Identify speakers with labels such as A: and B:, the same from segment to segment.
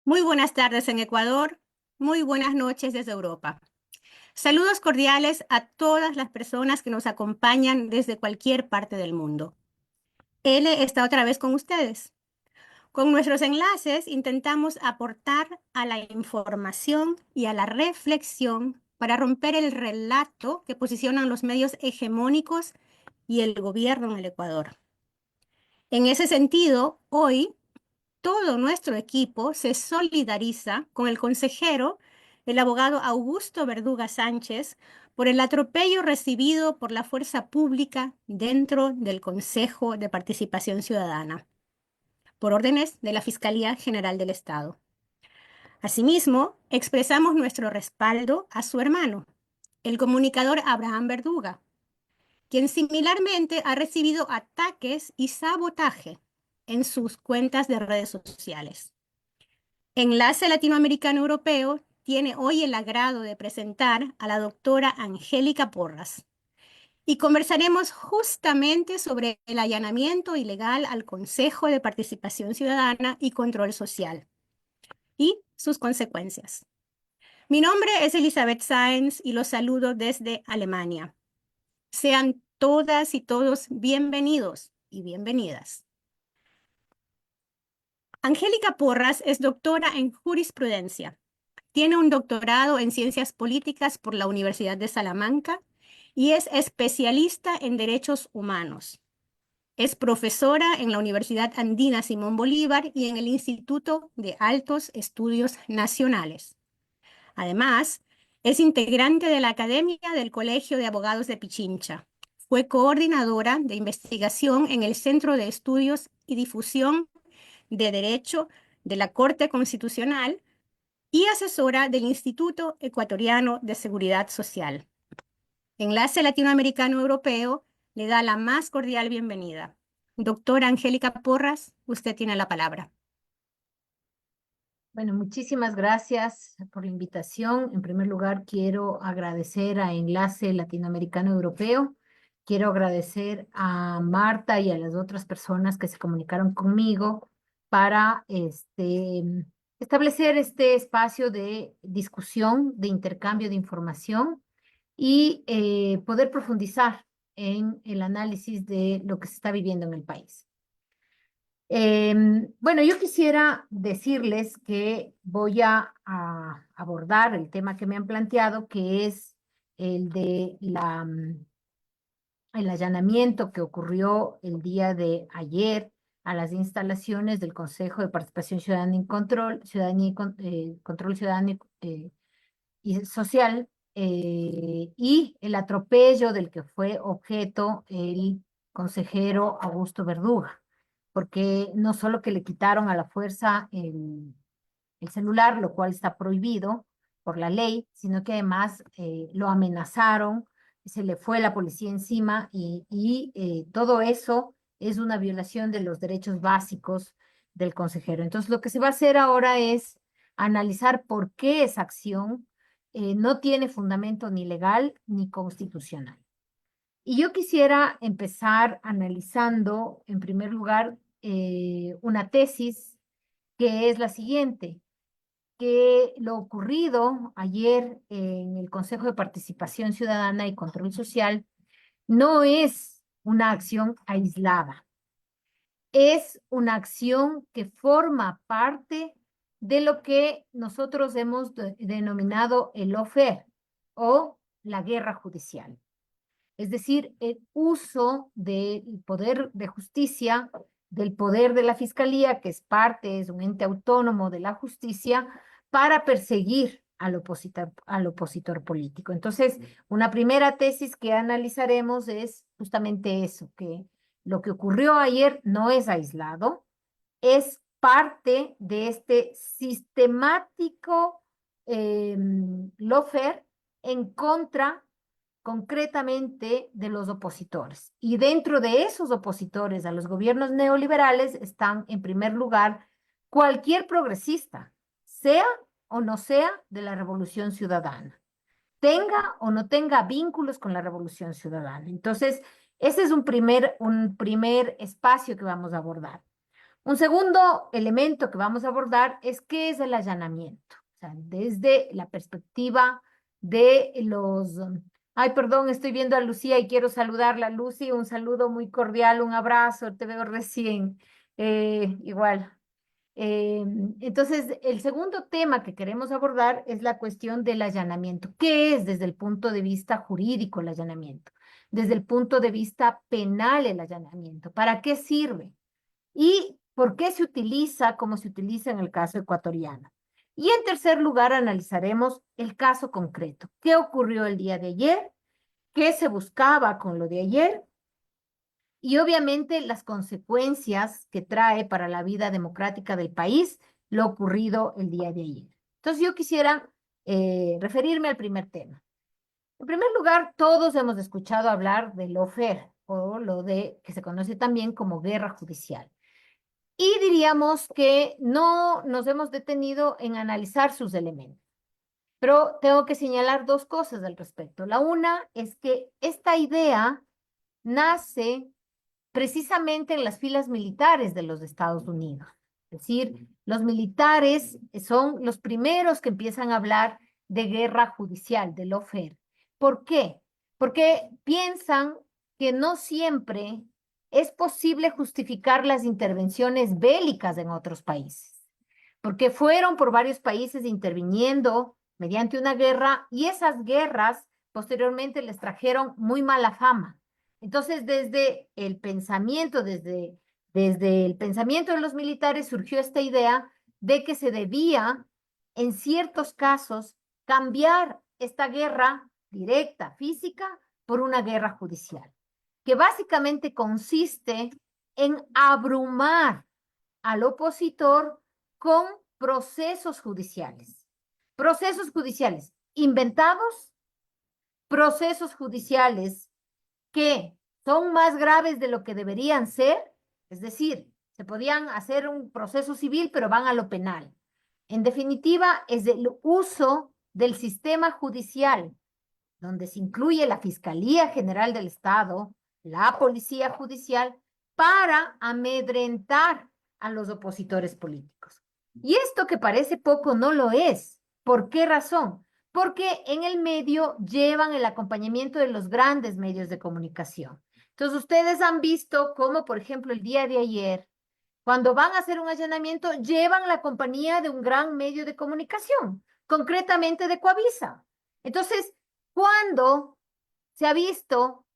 A: Muy buenas tardes en Ecuador, muy buenas noches desde Europa. Saludos cordiales a todas las personas que nos acompañan desde cualquier parte del mundo. L está otra vez con ustedes. Con nuestros enlaces intentamos aportar a la información y a la reflexión para romper el relato que posicionan los medios hegemónicos y el gobierno en el Ecuador. En ese sentido, hoy todo nuestro equipo se solidariza con el consejero, el abogado Augusto Verduga Sánchez, por el atropello recibido por la fuerza pública dentro del Consejo de Participación Ciudadana, por órdenes de la Fiscalía General del Estado. Asimismo, expresamos nuestro respaldo a su hermano, el comunicador Abraham Verduga, quien similarmente ha recibido ataques y sabotaje en sus cuentas de redes sociales. Enlace Latinoamericano Europeo tiene hoy el agrado de presentar a la doctora Angélica Porras y conversaremos justamente sobre el allanamiento ilegal al Consejo de Participación Ciudadana y Control Social y sus consecuencias. Mi nombre es Elizabeth Sáenz y los saludo desde Alemania. Sean todas y todos bienvenidos y bienvenidas. Angélica Porras es doctora en jurisprudencia. Tiene un doctorado en Ciencias Políticas por la Universidad de Salamanca y es especialista en derechos humanos. Es profesora en la Universidad Andina Simón Bolívar y en el Instituto de Altos Estudios Nacionales. Además, es integrante de la Academia del Colegio de Abogados de Pichincha. Fue coordinadora de investigación en el Centro de Estudios y Difusión de Derecho de la Corte Constitucional y asesora del Instituto Ecuatoriano de Seguridad Social. Enlace Latinoamericano Europeo le da la más cordial bienvenida. Doctora Angélica Porras, usted tiene la palabra.
B: Bueno, muchísimas gracias por la invitación. En primer lugar, quiero agradecer a Enlace Latinoamericano Europeo. Quiero agradecer a Marta y a las otras personas que se comunicaron conmigo para establecer este espacio de discusión, de intercambio de información y poder profundizar en el análisis de lo que se está viviendo en el país. Bueno, yo quisiera decirles que voy a abordar el tema que me han planteado, que es el de el allanamiento que ocurrió el día de ayer a las instalaciones del Consejo de Participación Ciudadana y Control, Control Ciudadano y Social, y el atropello del que fue objeto el consejero Augusto Verduga, porque no solo que le quitaron a la fuerza el celular, lo cual está prohibido por la ley, sino que además lo amenazaron, se le fue la policía encima y todo eso es una violación de los derechos básicos del consejero. Entonces, lo que se va a hacer ahora es analizar por qué esa acción no tiene fundamento ni legal ni constitucional. Y yo quisiera empezar analizando, en primer lugar, una tesis que es la siguiente, que lo ocurrido ayer en el Consejo de Participación Ciudadana y Control Social no es una acción aislada, es una acción que forma parte de lo que nosotros hemos denominado el lawfare o la guerra judicial. Es decir, el uso del poder de justicia, del poder de la fiscalía, que es parte, es un ente autónomo de la justicia, para perseguir al opositor político. Entonces, una primera tesis que analizaremos es justamente eso, que lo que ocurrió ayer no es aislado, es parte de este sistemático lawfare en contra concretamente de los opositores. Y dentro de esos opositores a los gobiernos neoliberales están, en primer lugar, cualquier progresista, sea o no sea de la Revolución Ciudadana, tenga o no tenga vínculos con la Revolución Ciudadana. Entonces, ese es un primer espacio que vamos a abordar. Un segundo elemento que vamos a abordar es qué es el allanamiento. O sea, desde la perspectiva de los... Ay, perdón, estoy viendo a Lucía y quiero saludarla. Lucy, un saludo muy cordial, un abrazo, te veo recién. Igual. Entonces, el segundo tema que queremos abordar es la cuestión del allanamiento. ¿Qué es desde el punto de vista jurídico el allanamiento? Desde el punto de vista penal el allanamiento. ¿Para qué sirve? ¿Y por qué se utiliza como se utiliza en el caso ecuatoriano? Y en tercer lugar, analizaremos el caso concreto. ¿Qué ocurrió el día de ayer? ¿Qué se buscaba con lo de ayer? Y obviamente las consecuencias que trae para la vida democrática del país lo ocurrido el día de ayer. Entonces yo quisiera referirme al primer tema. En primer lugar, todos hemos escuchado hablar del lawfare o lo de que se conoce también como guerra judicial. Y diríamos que no nos hemos detenido en analizar sus elementos. Pero tengo que señalar dos cosas al respecto. La una es que esta idea nace precisamente en las filas militares de los Estados Unidos. Es decir, los militares son los primeros que empiezan a hablar de guerra judicial, de lawfare. ¿Por qué? Porque piensan que no siempre es posible justificar las intervenciones bélicas en otros países, porque fueron por varios países interviniendo mediante una guerra y esas guerras posteriormente les trajeron muy mala fama. Entonces, desde el pensamiento de los militares surgió esta idea de que se debía, en ciertos casos, cambiar esta guerra directa, física, por una guerra judicial, que básicamente consiste en abrumar al opositor con procesos judiciales inventados, procesos judiciales que son más graves de lo que deberían ser, es decir, se podían hacer un proceso civil, pero van a lo penal. En definitiva, es el uso del sistema judicial, donde se incluye la Fiscalía General del Estado, la Policía Judicial, para amedrentar a los opositores políticos. Y esto que parece poco no lo es. ¿Por qué razón? Porque en el medio llevan el acompañamiento de los grandes medios de comunicación. Entonces, ustedes han visto cómo, por ejemplo, el día de ayer, cuando van a hacer un allanamiento, llevan la compañía de un gran medio de comunicación, concretamente de Coavisa. Entonces, ¿cuándo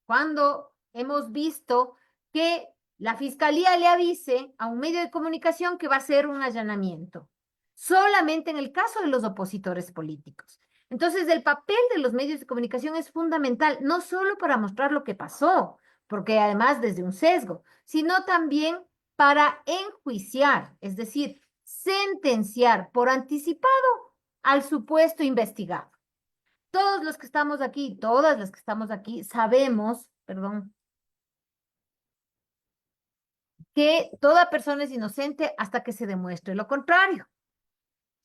B: cuando hemos visto que la fiscalía le avise a un medio de comunicación que va a hacer un allanamiento? Solamente en el caso de los opositores políticos. Entonces, el papel de los medios de comunicación es fundamental, no solo para mostrar lo que pasó, porque además desde un sesgo, sino también para enjuiciar, es decir, sentenciar por anticipado al supuesto investigado. Todos los que estamos aquí, todas las que estamos aquí, sabemos, perdón, que toda persona es inocente hasta que se demuestre lo contrario.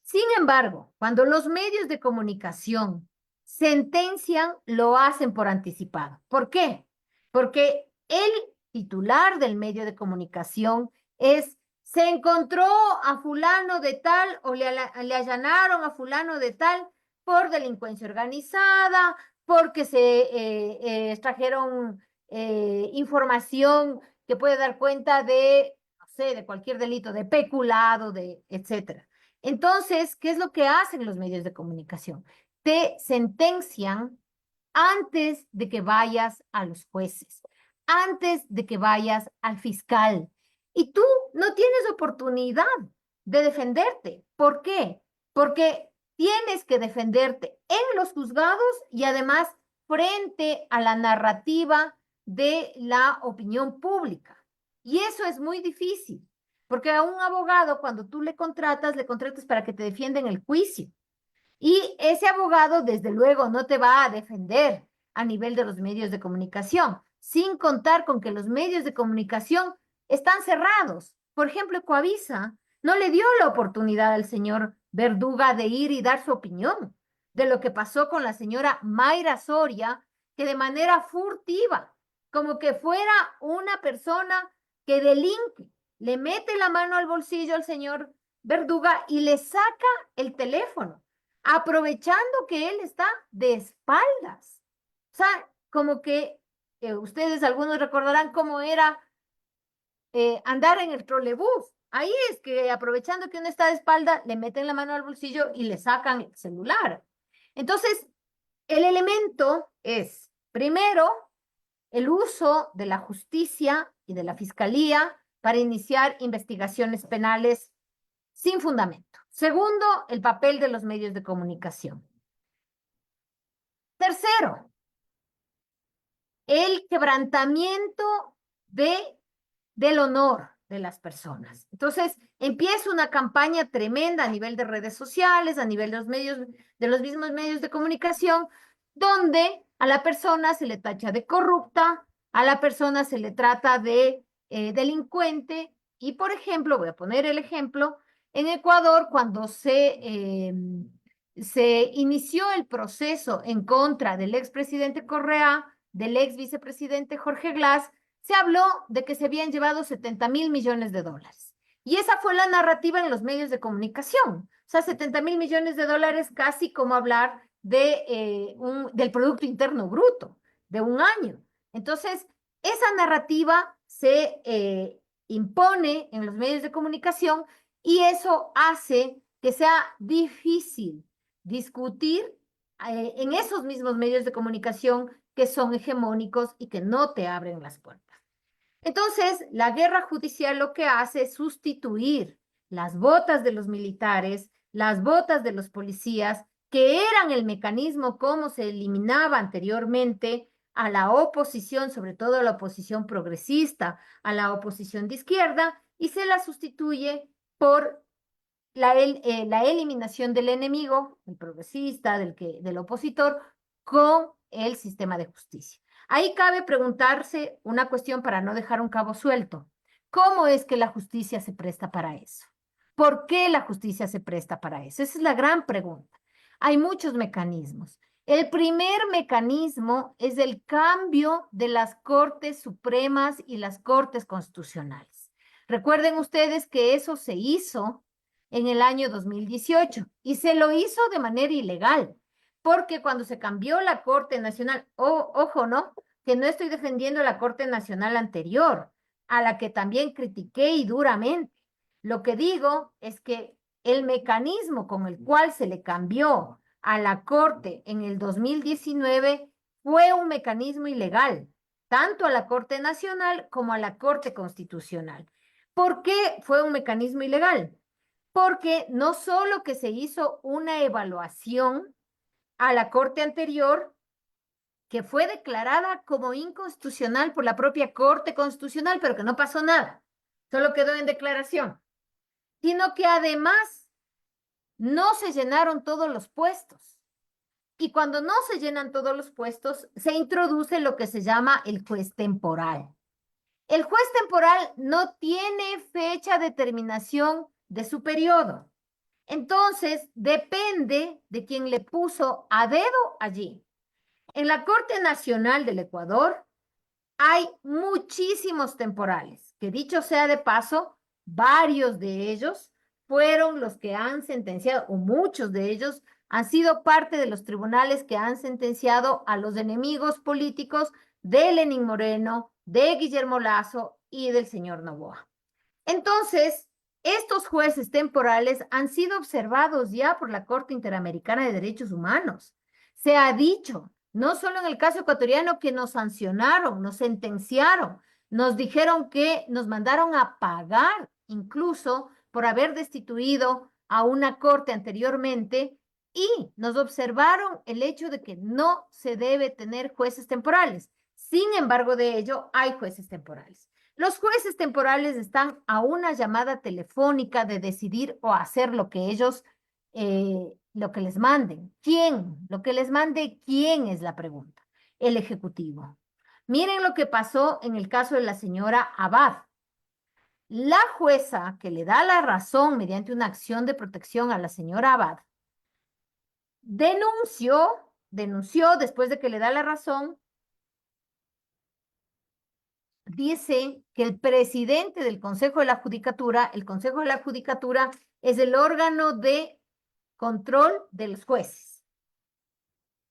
B: Sin embargo, cuando los medios de comunicación sentencian, lo hacen por anticipado. ¿Por qué? Porque el titular del medio de comunicación se encontró a fulano de tal o le allanaron a fulano de tal por delincuencia organizada, porque se extrajeron información que puede dar cuenta de, no sé, de cualquier delito, de peculado, de etcétera. Entonces, ¿qué es lo que hacen los medios de comunicación? Te sentencian antes de que vayas a los jueces, antes de que vayas al fiscal. Y tú no tienes oportunidad de defenderte. ¿Por qué? Porque tienes que defenderte en los juzgados y además frente a la narrativa de la opinión pública. Y eso es muy difícil. Porque a un abogado, cuando tú le contratas para que te defienda en el juicio. Y ese abogado, desde luego, no te va a defender a nivel de los medios de comunicación, sin contar con que los medios de comunicación están cerrados. Por ejemplo, Coavisa no le dio la oportunidad al señor Verduga de ir y dar su opinión de lo que pasó con la señora Mayra Soria, que de manera furtiva, como que fuera una persona que delinque, le mete la mano al bolsillo al señor Verduga y le saca el teléfono, aprovechando que él está de espaldas. O sea, como que ustedes algunos recordarán cómo era andar en el trolebús. Ahí es que aprovechando que uno está de espalda, le meten la mano al bolsillo y le sacan el celular. Entonces, el elemento es, primero, el uso de la justicia y de la fiscalía para iniciar investigaciones penales sin fundamento. Segundo, el papel de los medios de comunicación. Tercero, el quebrantamiento del honor de las personas. Entonces, empieza una campaña tremenda a nivel de redes sociales, a nivel de los medios, de los mismos medios de comunicación, donde a la persona se le tacha de corrupta, a la persona se le trata de delincuente, y por ejemplo, voy a poner el ejemplo, en Ecuador, cuando se inició el proceso en contra del expresidente Correa, del ex vicepresidente Jorge Glass, se habló de que se habían llevado 70.000 millones de dólares. Y esa fue la narrativa en los medios de comunicación. O sea, 70.000 millones de dólares, casi como hablar del Producto Interno Bruto de un año. Entonces, esa narrativa se impone en los medios de comunicación y eso hace que sea difícil discutir en esos mismos medios de comunicación que son hegemónicos y que no te abren las puertas. Entonces, la guerra judicial lo que hace es sustituir las botas de los militares, las botas de los policías, que eran el mecanismo como se eliminaba anteriormente a la oposición, sobre todo a la oposición progresista, a la oposición de izquierda, y se la sustituye por la eliminación del enemigo, el progresista, del opositor, con el sistema de justicia. Ahí cabe preguntarse una cuestión para no dejar un cabo suelto. ¿Cómo es que la justicia se presta para eso? ¿Por qué la justicia se presta para eso? Esa es la gran pregunta. Hay muchos mecanismos. El primer mecanismo es el cambio de las Cortes Supremas y las Cortes Constitucionales. Recuerden ustedes que eso se hizo en el año 2018 y se lo hizo de manera ilegal, porque cuando se cambió la Corte Nacional, ojo, ¿no? Que no estoy defendiendo la Corte Nacional anterior, a la que también critiqué y duramente. Lo que digo es que el mecanismo con el cual se le cambió a la Corte en el 2019 fue un mecanismo ilegal, tanto a la Corte Nacional como a la Corte Constitucional. ¿Por qué fue un mecanismo ilegal? Porque no solo que se hizo una evaluación a la Corte anterior, que fue declarada como inconstitucional por la propia Corte Constitucional, pero que no pasó nada, solo quedó en declaración, sino que además no se llenaron todos los puestos. Y cuando no se llenan todos los puestos, se introduce lo que se llama el juez temporal. El juez temporal no tiene fecha de terminación de su periodo. Entonces, depende de quien le puso a dedo allí. En la Corte Nacional del Ecuador hay muchísimos temporales, que dicho sea de paso, varios de ellos fueron los que han sentenciado, o muchos de ellos han sido parte de los tribunales que han sentenciado a los enemigos políticos de Lenín Moreno, de Guillermo Lazo y del señor Noboa. Entonces, estos jueces temporales han sido observados ya por la Corte Interamericana de Derechos Humanos. Se ha dicho, no solo en el caso ecuatoriano, que nos sancionaron, nos sentenciaron, nos dijeron que nos mandaron a pagar incluso por haber destituido a una corte anteriormente y nos observaron el hecho de que no se debe tener jueces temporales. Sin embargo, de ello, hay jueces temporales. Los jueces temporales están a una llamada telefónica de decidir o hacer lo que ellos, lo que les manden. ¿Quién? Lo que les mande, ¿quién es la pregunta? El Ejecutivo. Miren lo que pasó en el caso de la señora Abad. La jueza que le da la razón mediante una acción de protección a la señora Abad, denunció después de que le da la razón dice que el presidente del Consejo de la Judicatura, el Consejo de la Judicatura es el órgano de control de los jueces.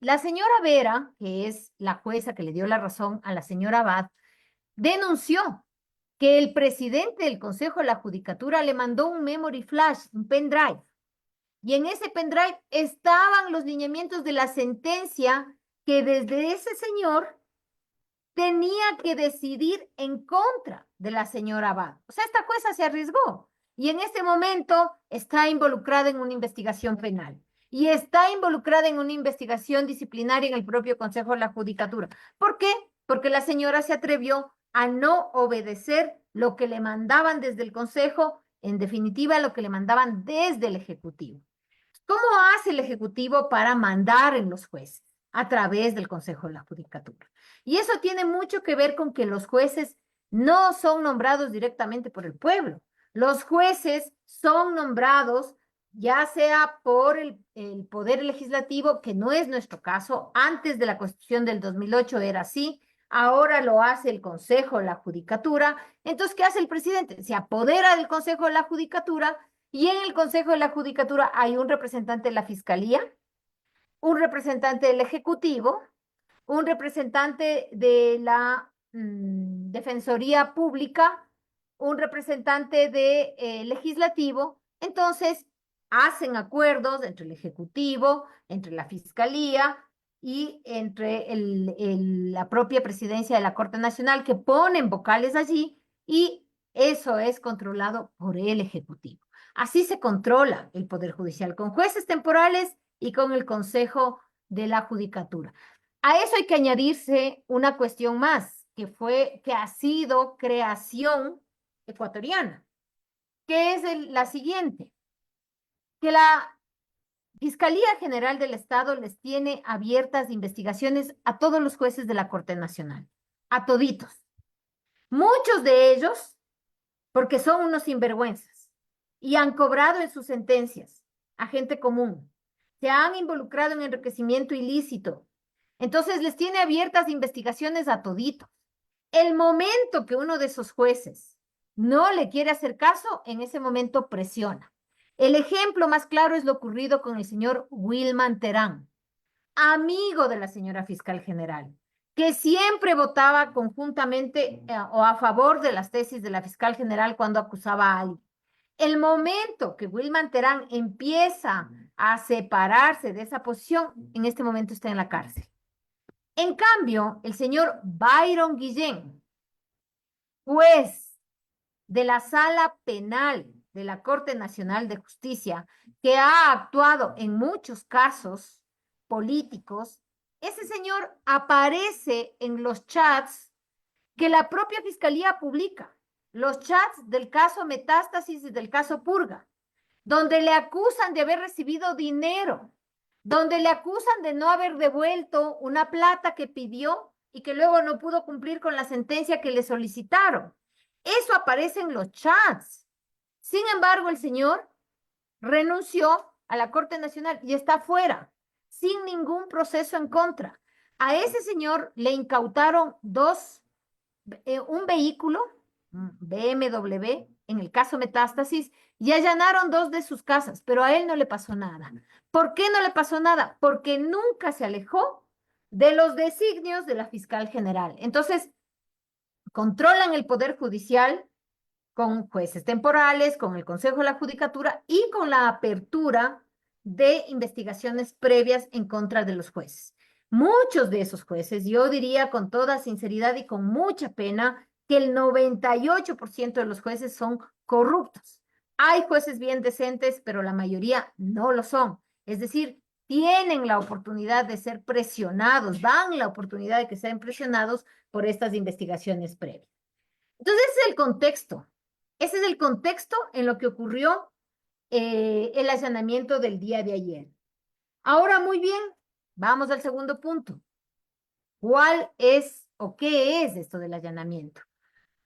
B: La señora Vera, que es la jueza que le dio la razón a la señora Abad, denunció que el presidente del Consejo de la Judicatura le mandó un memory flash, un pendrive, y en ese pendrive estaban los lineamientos de la sentencia que desde ese señor tenía que decidir en contra de la señora Abad. O sea, esta jueza se arriesgó y en este momento está involucrada en una investigación penal y está involucrada en una investigación disciplinaria en el propio Consejo de la Judicatura. ¿Por qué? Porque la señora se atrevió a no obedecer lo que le mandaban desde el Consejo, en definitiva, lo que le mandaban desde el Ejecutivo. ¿Cómo hace el Ejecutivo para mandar en los jueces? A través del Consejo de la Judicatura. Y eso tiene mucho que ver con que los jueces no son nombrados directamente por el pueblo. Los jueces son nombrados ya sea por el Poder Legislativo, que no es nuestro caso, antes de la Constitución del 2008 era así, ahora lo hace el Consejo de la Judicatura. Entonces, ¿qué hace el presidente? Se apodera del Consejo de la Judicatura y en el Consejo de la Judicatura hay un representante de la Fiscalía, un representante del Ejecutivo, un representante de la Defensoría Pública, un representante de legislativo. Entonces, hacen acuerdos entre el Ejecutivo, entre la Fiscalía y entre la propia presidencia de la Corte Nacional, que ponen vocales allí, y eso es controlado por el Ejecutivo. Así se controla el Poder Judicial, con jueces temporales y con el Consejo de la Judicatura. A eso hay que añadirse una cuestión más, que ha sido creación ecuatoriana, que es la siguiente, que la Fiscalía General del Estado les tiene abiertas investigaciones a todos los jueces de la Corte Nacional, a toditos. Muchos de ellos, porque son unos sinvergüenzas, y han cobrado en sus sentencias a gente común, se han involucrado en enriquecimiento ilícito. Entonces les tiene abiertas investigaciones a toditos. El momento que uno de esos jueces no le quiere hacer caso, en ese momento presiona. El ejemplo más claro es lo ocurrido con el señor Wilman Terán, amigo de la señora fiscal general, que siempre votaba conjuntamente o a favor de las tesis de la fiscal general cuando acusaba a alguien. El momento que Wilman Terán empieza a separarse de esa posición, en este momento está en la cárcel. En cambio, el señor Byron Guillén, juez de la Sala Penal de la Corte Nacional de Justicia, que ha actuado en muchos casos políticos, ese señor aparece en los chats que la propia Fiscalía publica, los chats del caso Metástasis y del caso Purga, donde le acusan de haber recibido dinero, donde le acusan de no haber devuelto una plata que pidió y que luego no pudo cumplir con la sentencia que le solicitaron. Eso aparece en los chats. Sin embargo, el señor renunció a la Corte Nacional y está fuera, sin ningún proceso en contra. A ese señor le incautaron un vehículo, BMW, en el caso Metástasis, y allanaron 2 de sus casas, pero a él no le pasó nada. ¿Por qué no le pasó nada? Porque nunca se alejó de los designios de la fiscal general. Entonces, controlan el Poder Judicial con jueces temporales, con el Consejo de la Judicatura y con la apertura de investigaciones previas en contra de los jueces. Muchos de esos jueces, yo diría con toda sinceridad y con mucha pena, que el 98% de los jueces son corruptos. Hay jueces bien decentes, pero la mayoría no lo son. Es decir, tienen la oportunidad de ser presionados, dan la oportunidad de que sean presionados por estas investigaciones previas. Entonces, ese es el contexto. Ese es el contexto en lo que ocurrió el allanamiento del día de ayer. Ahora, muy bien, vamos al segundo punto. ¿Cuál es o qué es esto del allanamiento?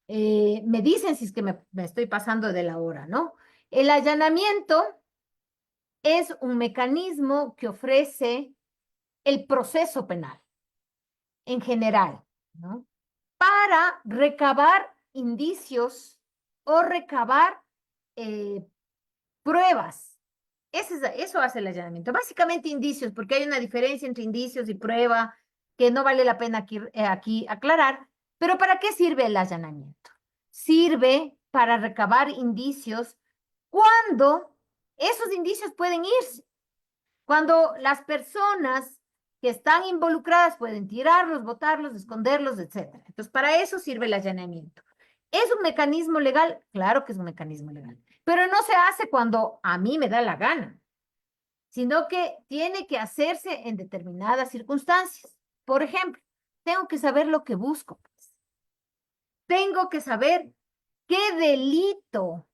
B: Me dicen si es que me estoy pasando de la hora, ¿no? El allanamiento es un mecanismo que ofrece el proceso penal en general, ¿no? para recabar indicios o recabar pruebas. Eso hace el allanamiento. Básicamente indicios, porque hay una diferencia entre indicios y prueba que no vale la pena aquí aclarar. Pero ¿para qué sirve el allanamiento? Sirve para recabar indicios cuando esos indicios pueden irse. Cuando las personas que están involucradas pueden tirarlos, botarlos, esconderlos, etcétera. Entonces, para eso sirve el allanamiento. ¿Es un mecanismo legal? Claro que es un mecanismo legal, pero no se hace cuando a mí me da la gana, sino que tiene que hacerse en determinadas circunstancias. Por ejemplo, tengo que saber lo que busco, pues. Tengo que saber qué delito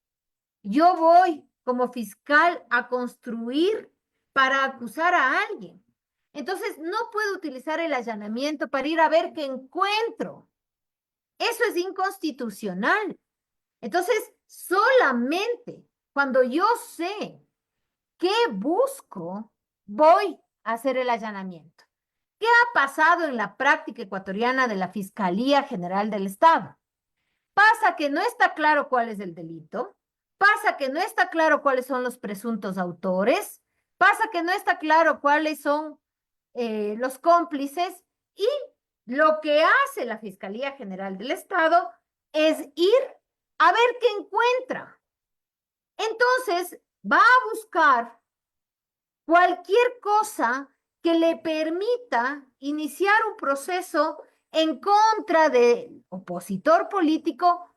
B: yo voy como fiscal a construir para acusar a alguien. Entonces, no puedo utilizar el allanamiento para ir a ver qué encuentro. Eso es inconstitucional. Entonces, solamente cuando yo sé qué busco, voy a hacer el allanamiento. ¿Qué ha pasado en la práctica ecuatoriana de la Fiscalía General del Estado? Pasa que no está claro cuál es el delito, pasa que no está claro cuáles son los presuntos autores, pasa que no está claro cuáles son los cómplices y lo que hace la Fiscalía General del Estado es ir a ver qué encuentra. Entonces, va a buscar cualquier cosa que le permita iniciar un proceso en contra del opositor político.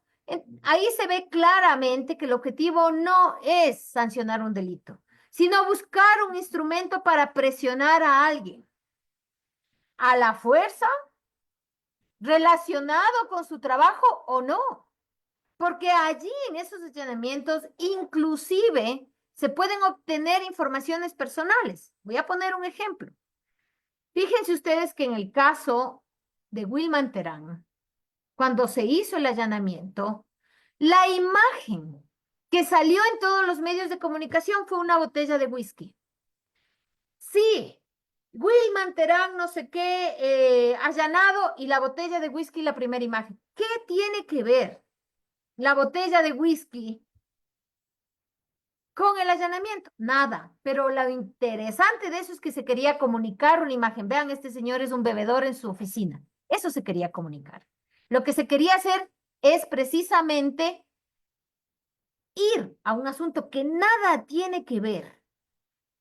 B: Ahí se ve claramente que el objetivo no es sancionar un delito, sino buscar un instrumento para presionar a alguien a la fuerza, relacionado con su trabajo o no. Porque allí en esos allanamientos inclusive se pueden obtener informaciones personales. Voy a poner un ejemplo. Fíjense ustedes que en el caso de Wilman Terán, cuando se hizo el allanamiento, la imagen que salió en todos los medios de comunicación fue una botella de whisky. Sí, Wilman Terán no sé qué, allanado y la botella de whisky la primera imagen. ¿Qué tiene que ver la botella de whisky con el allanamiento? Nada, pero lo interesante de eso es que se quería comunicar una imagen. Vean, este señor es un bebedor en su oficina. Eso se quería comunicar. Lo que se quería hacer es precisamente ir a un asunto que nada tiene que ver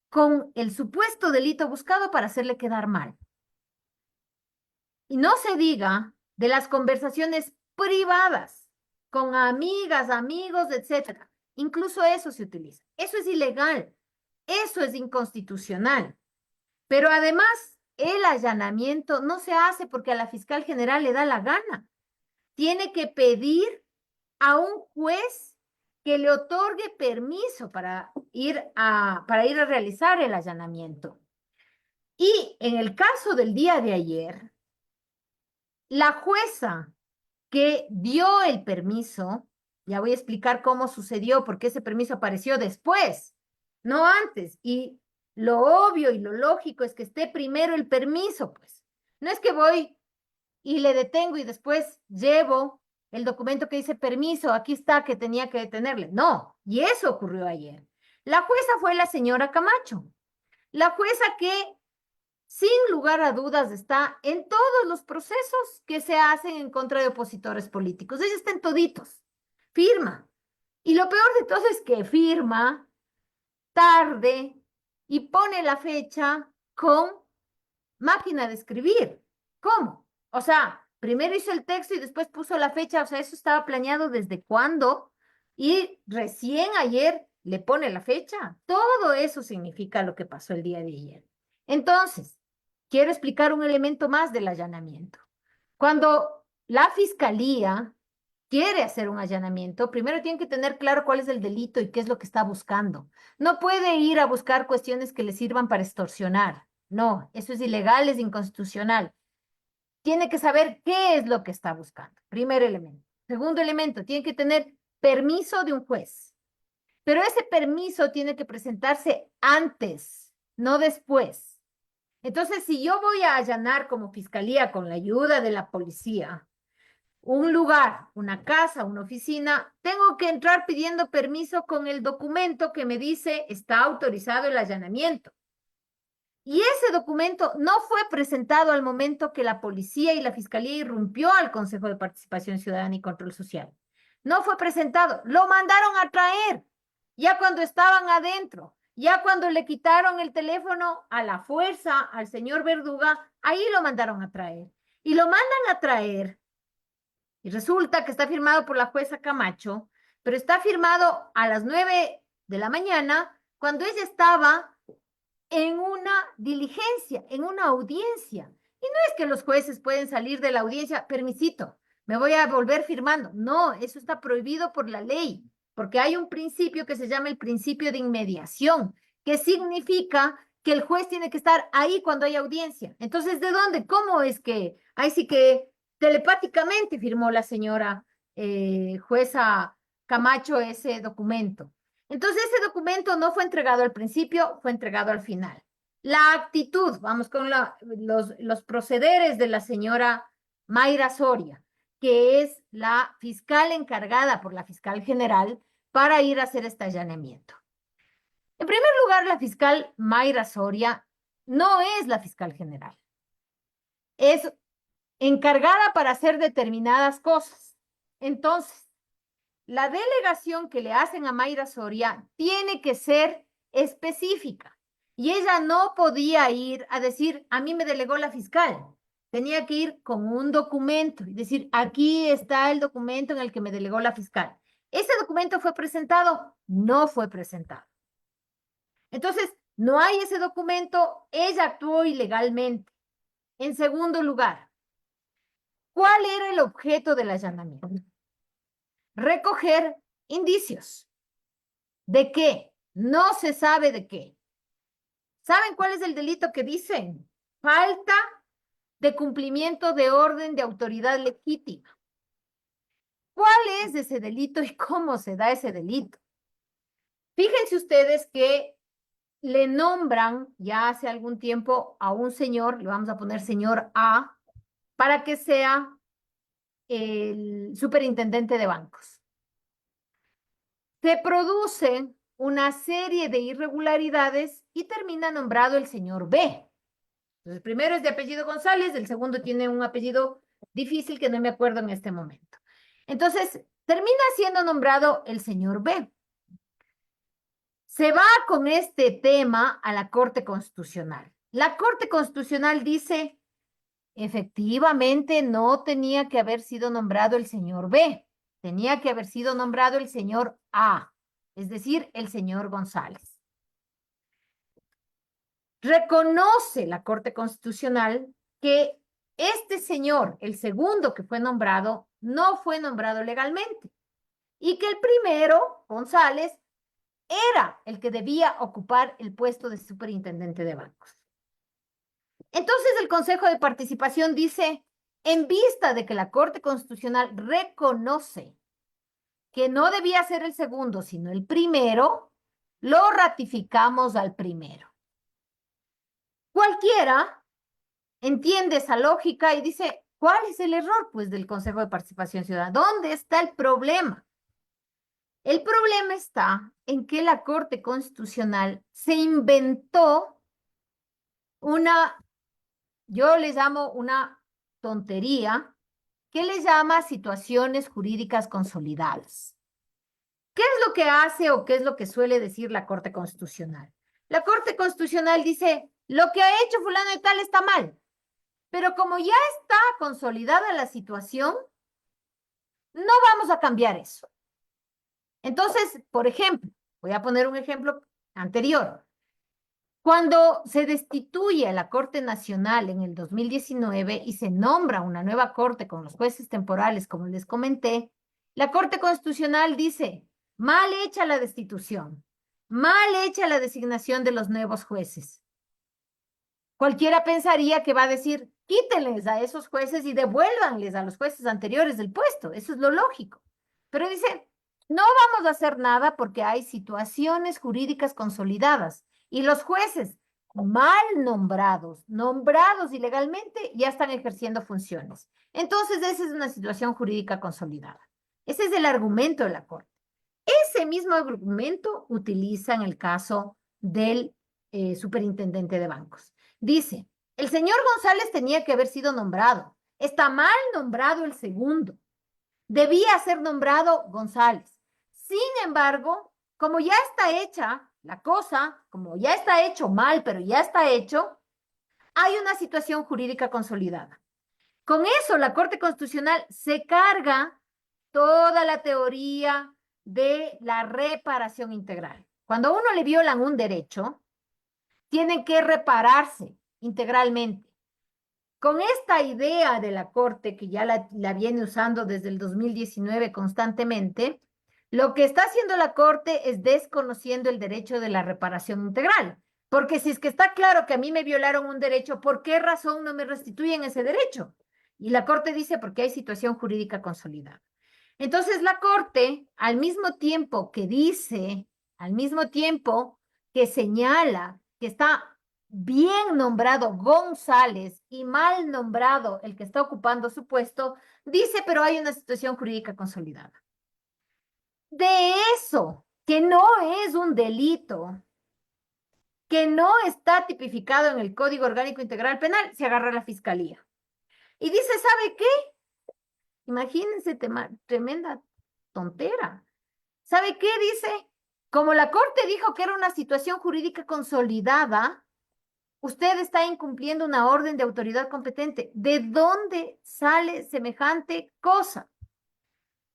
B: con el supuesto delito buscado para hacerle quedar mal. Y no se diga de las conversaciones privadas con amigas, amigos, etcétera. Incluso eso se utiliza. Eso es ilegal. Eso es inconstitucional. Pero además, el allanamiento no se hace porque a la fiscal general le da la gana. Tiene que pedir a un juez que le otorgue permiso para ir a realizar el allanamiento. Y en el caso del día de ayer, la jueza que dio el permiso, ya voy a explicar cómo sucedió, porque ese permiso apareció después, no antes. Y lo obvio y lo lógico es que esté primero el permiso, pues. No es que voy y le detengo y después llevo el documento que dice permiso, aquí está, que tenía que detenerle. No, y eso ocurrió ayer. La jueza fue la señora Camacho, la jueza que sin lugar a dudas está en todos los procesos que se hacen en contra de opositores políticos. Ella está en toditos, firma. Y lo peor de todo es que firma tarde y pone la fecha con máquina de escribir. ¿Cómo? O sea, primero hizo el texto y después puso la fecha. O sea, eso estaba planeado desde cuándo y recién ayer le pone la fecha. Todo eso significa lo que pasó el día de ayer. Entonces, quiero explicar un elemento más del allanamiento. Cuando la fiscalía quiere hacer un allanamiento, primero tiene que tener claro cuál es el delito y qué es lo que está buscando. No puede ir a buscar cuestiones que le sirvan para extorsionar. No, eso es ilegal, es inconstitucional. Tiene que saber qué es lo que está buscando. Primer elemento. Segundo elemento, tiene que tener permiso de un juez. Pero ese permiso tiene que presentarse antes, no después. Entonces, si yo voy a allanar como fiscalía con la ayuda de la policía, un lugar, una casa, una oficina, tengo que entrar pidiendo permiso con el documento que me dice está autorizado el allanamiento. Y ese documento no fue presentado al momento que la policía y la fiscalía irrumpió al Consejo de Participación Ciudadana y Control Social. No fue presentado, lo mandaron a traer, ya cuando estaban adentro, ya cuando le quitaron el teléfono a la fuerza al señor Verduga, ahí lo mandaron a traer. Y lo mandan a traer, y resulta que está firmado por la jueza Camacho, pero está firmado a las 9 de la mañana, cuando ella estaba en una diligencia, en una audiencia. Y no es que los jueces pueden salir de la audiencia, permisito, me voy a volver firmando. No, eso está prohibido por la ley, porque hay un principio que se llama el principio de inmediación, que significa que el juez tiene que estar ahí cuando hay audiencia. Entonces, ¿de dónde? ¿Cómo es que? Ahí sí que telepáticamente firmó la señora jueza Camacho ese documento. Entonces, ese documento no fue entregado al principio, fue entregado al final. La actitud, vamos con los procederes de la señora Mayra Soria, que es la fiscal encargada por la fiscal general para ir a hacer este allanamiento. En primer lugar, la fiscal Mayra Soria no es la fiscal general. Es encargada para hacer determinadas cosas. Entonces, la delegación que le hacen a Mayra Soria tiene que ser específica. Y ella no podía ir a decir, a mí me delegó la fiscal. Tenía que ir con un documento y decir, aquí está el documento en el que me delegó la fiscal. ¿Ese documento fue presentado? No fue presentado. Entonces, no hay ese documento, ella actuó ilegalmente. En segundo lugar, ¿cuál era el objeto del allanamiento? Recoger indicios. ¿De qué? No se sabe de qué. ¿Saben cuál es el delito que dicen? Falta de cumplimiento de orden de autoridad legítima. ¿Cuál es ese delito y cómo se da ese delito? Fíjense ustedes que le nombran ya hace algún tiempo a un señor, le vamos a poner señor A, para que sea el superintendente de bancos. Se produce una serie de irregularidades y termina nombrado el señor B. Entonces, el primero es de apellido González, el segundo tiene un apellido difícil que no me acuerdo en este momento. Entonces, termina siendo nombrado el señor B. Se va con este tema a la Corte Constitucional. La Corte Constitucional dice, efectivamente, no tenía que haber sido nombrado el señor B, tenía que haber sido nombrado el señor A, es decir, el señor González. Reconoce la Corte Constitucional que este señor, el segundo que fue nombrado, no fue nombrado legalmente y que el primero, González, era el que debía ocupar el puesto de superintendente de bancos. Entonces el Consejo de Participación dice, en vista de que la Corte Constitucional reconoce que no debía ser el segundo, sino el primero, lo ratificamos al primero. Cualquiera entiende esa lógica y dice, ¿cuál es el error, pues, del Consejo de Participación Ciudadana? ¿Dónde está el problema? El problema está en que la Corte Constitucional se inventó yo le llamo una tontería, que le llama situaciones jurídicas consolidadas. ¿Qué es lo que hace o qué es lo que suele decir la Corte Constitucional? La Corte Constitucional dice, lo que ha hecho fulano y tal está mal, pero como ya está consolidada la situación, no vamos a cambiar eso. Entonces, por ejemplo, voy a poner un ejemplo anterior. Cuando se destituye a la Corte Nacional en el 2019 y se nombra una nueva Corte con los jueces temporales, como les comenté, la Corte Constitucional dice, mal hecha la destitución, mal hecha la designación de los nuevos jueces. Cualquiera pensaría que va a decir, quítenles a esos jueces y devuélvanles a los jueces anteriores del puesto. Eso es lo lógico. Pero dice, no vamos a hacer nada porque hay situaciones jurídicas consolidadas y los jueces mal nombrados, nombrados ilegalmente, ya están ejerciendo funciones. Entonces, esa es una situación jurídica consolidada. Ese es el argumento de la Corte. Ese mismo argumento utiliza en el caso del superintendente de bancos. Dice, el señor González tenía que haber sido nombrado. Está mal nombrado el segundo. Debía ser nombrado González. Sin embargo, como ya está hecha la cosa, como ya está hecho mal, pero ya está hecho, hay una situación jurídica consolidada. Con eso, la Corte Constitucional se carga toda la teoría de la reparación integral. Cuando a uno le violan un derecho, tienen que repararse integralmente. Con esta idea de la Corte, que ya la viene usando desde el 2019 constantemente, lo que está haciendo la Corte es desconociendo el derecho de la reparación integral. Porque si es que está claro que a mí me violaron un derecho, ¿por qué razón no me restituyen ese derecho? Y la Corte dice porque hay situación jurídica consolidada. Entonces la Corte, al mismo tiempo que dice, al mismo tiempo que señala que está bien nombrado González y mal nombrado el que está ocupando su puesto, dice, pero hay una situación jurídica consolidada. De eso, que no es un delito, que no está tipificado en el Código Orgánico Integral Penal, se agarra la Fiscalía. Y dice, ¿sabe qué? Imagínense, tremenda tontera. ¿Sabe qué dice? Como la Corte dijo que era una situación jurídica consolidada, usted está incumpliendo una orden de autoridad competente. ¿De dónde sale semejante cosa?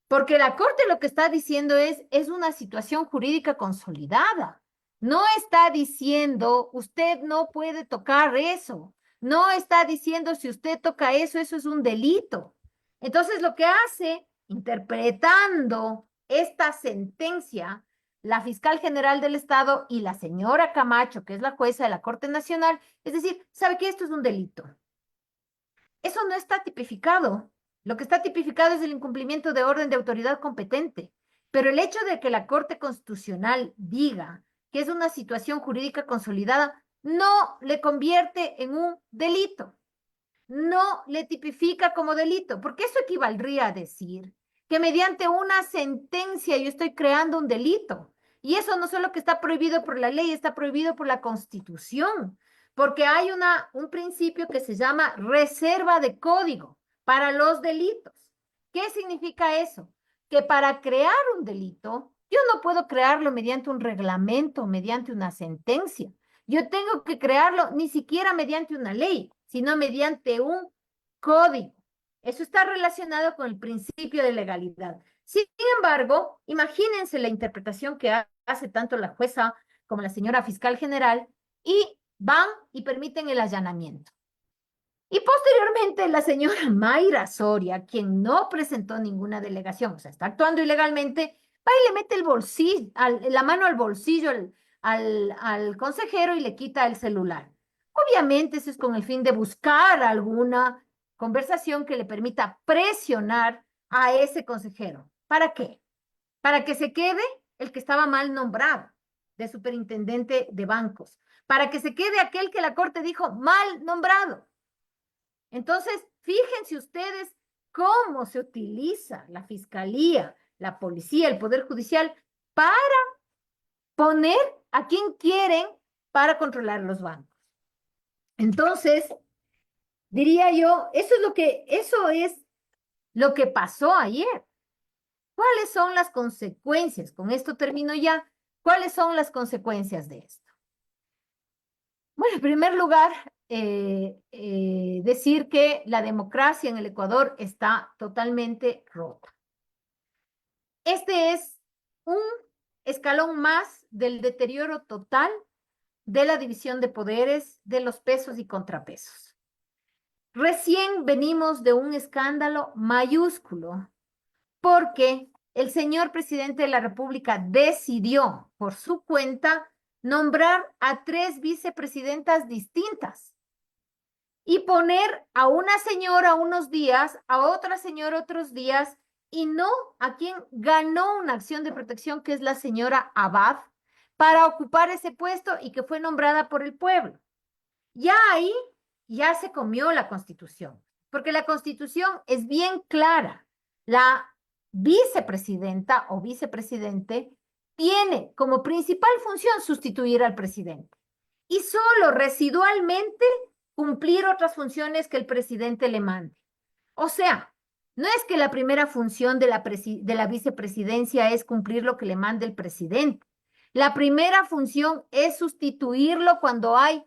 B: Porque la Corte lo que está diciendo es una situación jurídica consolidada. No está diciendo, usted no puede tocar eso. No está diciendo, si usted toca eso, eso es un delito. Entonces, lo que hace, interpretando esta sentencia, la fiscal general del Estado y la señora Camacho, que es la jueza de la Corte Nacional, es decir, ¿sabe qué? Esto es un delito. Eso no está tipificado. Lo que está tipificado es el incumplimiento de orden de autoridad competente. Pero el hecho de que la Corte Constitucional diga que es una situación jurídica consolidada no le convierte en un delito. No le tipifica como delito, porque eso equivaldría a decir que mediante una sentencia yo estoy creando un delito. Y eso no solo que está prohibido por la ley, está prohibido por la Constitución, porque hay un principio que se llama reserva de código para los delitos. ¿Qué significa eso? Que para crear un delito, yo no puedo crearlo mediante un reglamento, mediante una sentencia. Yo tengo que crearlo ni siquiera mediante una ley, sino mediante un código. Eso está relacionado con el principio de legalidad. Sin embargo, imagínense la interpretación que hace tanto la jueza como la señora fiscal general y van y permiten el allanamiento. Y posteriormente la señora Mayra Soria, quien no presentó ninguna delegación, o sea, está actuando ilegalmente, va y le mete el bolsillo, la mano al bolsillo al consejero y le quita el celular. Obviamente eso es con el fin de buscar alguna conversación que le permita presionar a ese consejero. ¿Para qué? Para que se quede el que estaba mal nombrado de superintendente de bancos, para que se quede aquel que la corte dijo mal nombrado. Entonces, fíjense ustedes cómo se utiliza la fiscalía, la policía, el poder judicial para poner a quien quieren para controlar los bancos. Entonces, diría yo, eso es lo que pasó ayer. ¿Cuáles son las consecuencias? Con esto termino ya. ¿Cuáles son las consecuencias de esto? Bueno, en primer lugar, decir que la democracia en el Ecuador está totalmente rota. Este es un escalón más del deterioro total de la división de poderes, de los pesos y contrapesos. Recién venimos de un escándalo mayúsculo porque el señor presidente de la República decidió por su cuenta nombrar a 3 vicepresidentas distintas y poner a una señora unos días, a otra señora otros días, y no a quien ganó una acción de protección, que es la señora Abad, para ocupar ese puesto y que fue nombrada por el pueblo. Ya ahí ya se comió la Constitución, porque la Constitución es bien clara. La vicepresidenta o vicepresidente tiene como principal función sustituir al presidente y solo residualmente cumplir otras funciones que el presidente le mande. O sea, no es que la primera función de la vicepresidencia es cumplir lo que le mande el presidente. La primera función es sustituirlo cuando hay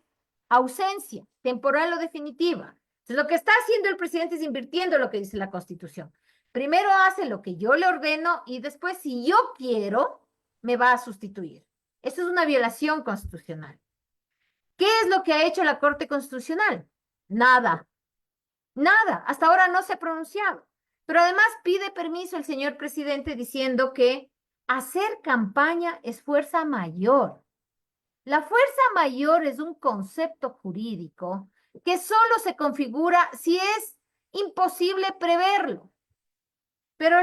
B: ausencia, temporal o definitiva. Entonces, lo que está haciendo el presidente es invirtiendo lo que dice la Constitución. Primero hace lo que yo le ordeno y después, si yo quiero, me va a sustituir. Eso es una violación constitucional. ¿Qué es lo que ha hecho la Corte Constitucional? Nada. Nada, hasta ahora no se ha pronunciado. Pero además pide permiso el señor presidente diciendo que hacer campaña es fuerza mayor. La fuerza mayor es un concepto jurídico que solo se configura si es imposible preverlo. Pero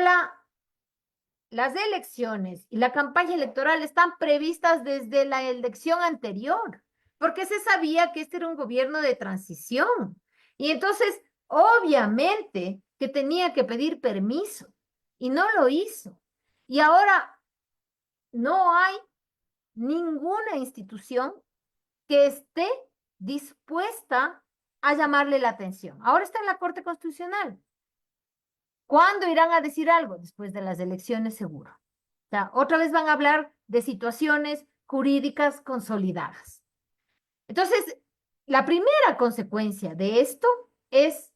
B: las elecciones y la campaña electoral están previstas desde la elección anterior, porque se sabía que este era un gobierno de transición. Y entonces, obviamente, que tenía que pedir permiso y no lo hizo. Y ahora no hay ninguna institución que esté dispuesta a llamarle la atención. Ahora está en la Corte Constitucional. ¿Cuándo irán a decir algo? Después de las elecciones, seguro. O sea, otra vez van a hablar de situaciones jurídicas consolidadas. Entonces, la primera consecuencia de esto es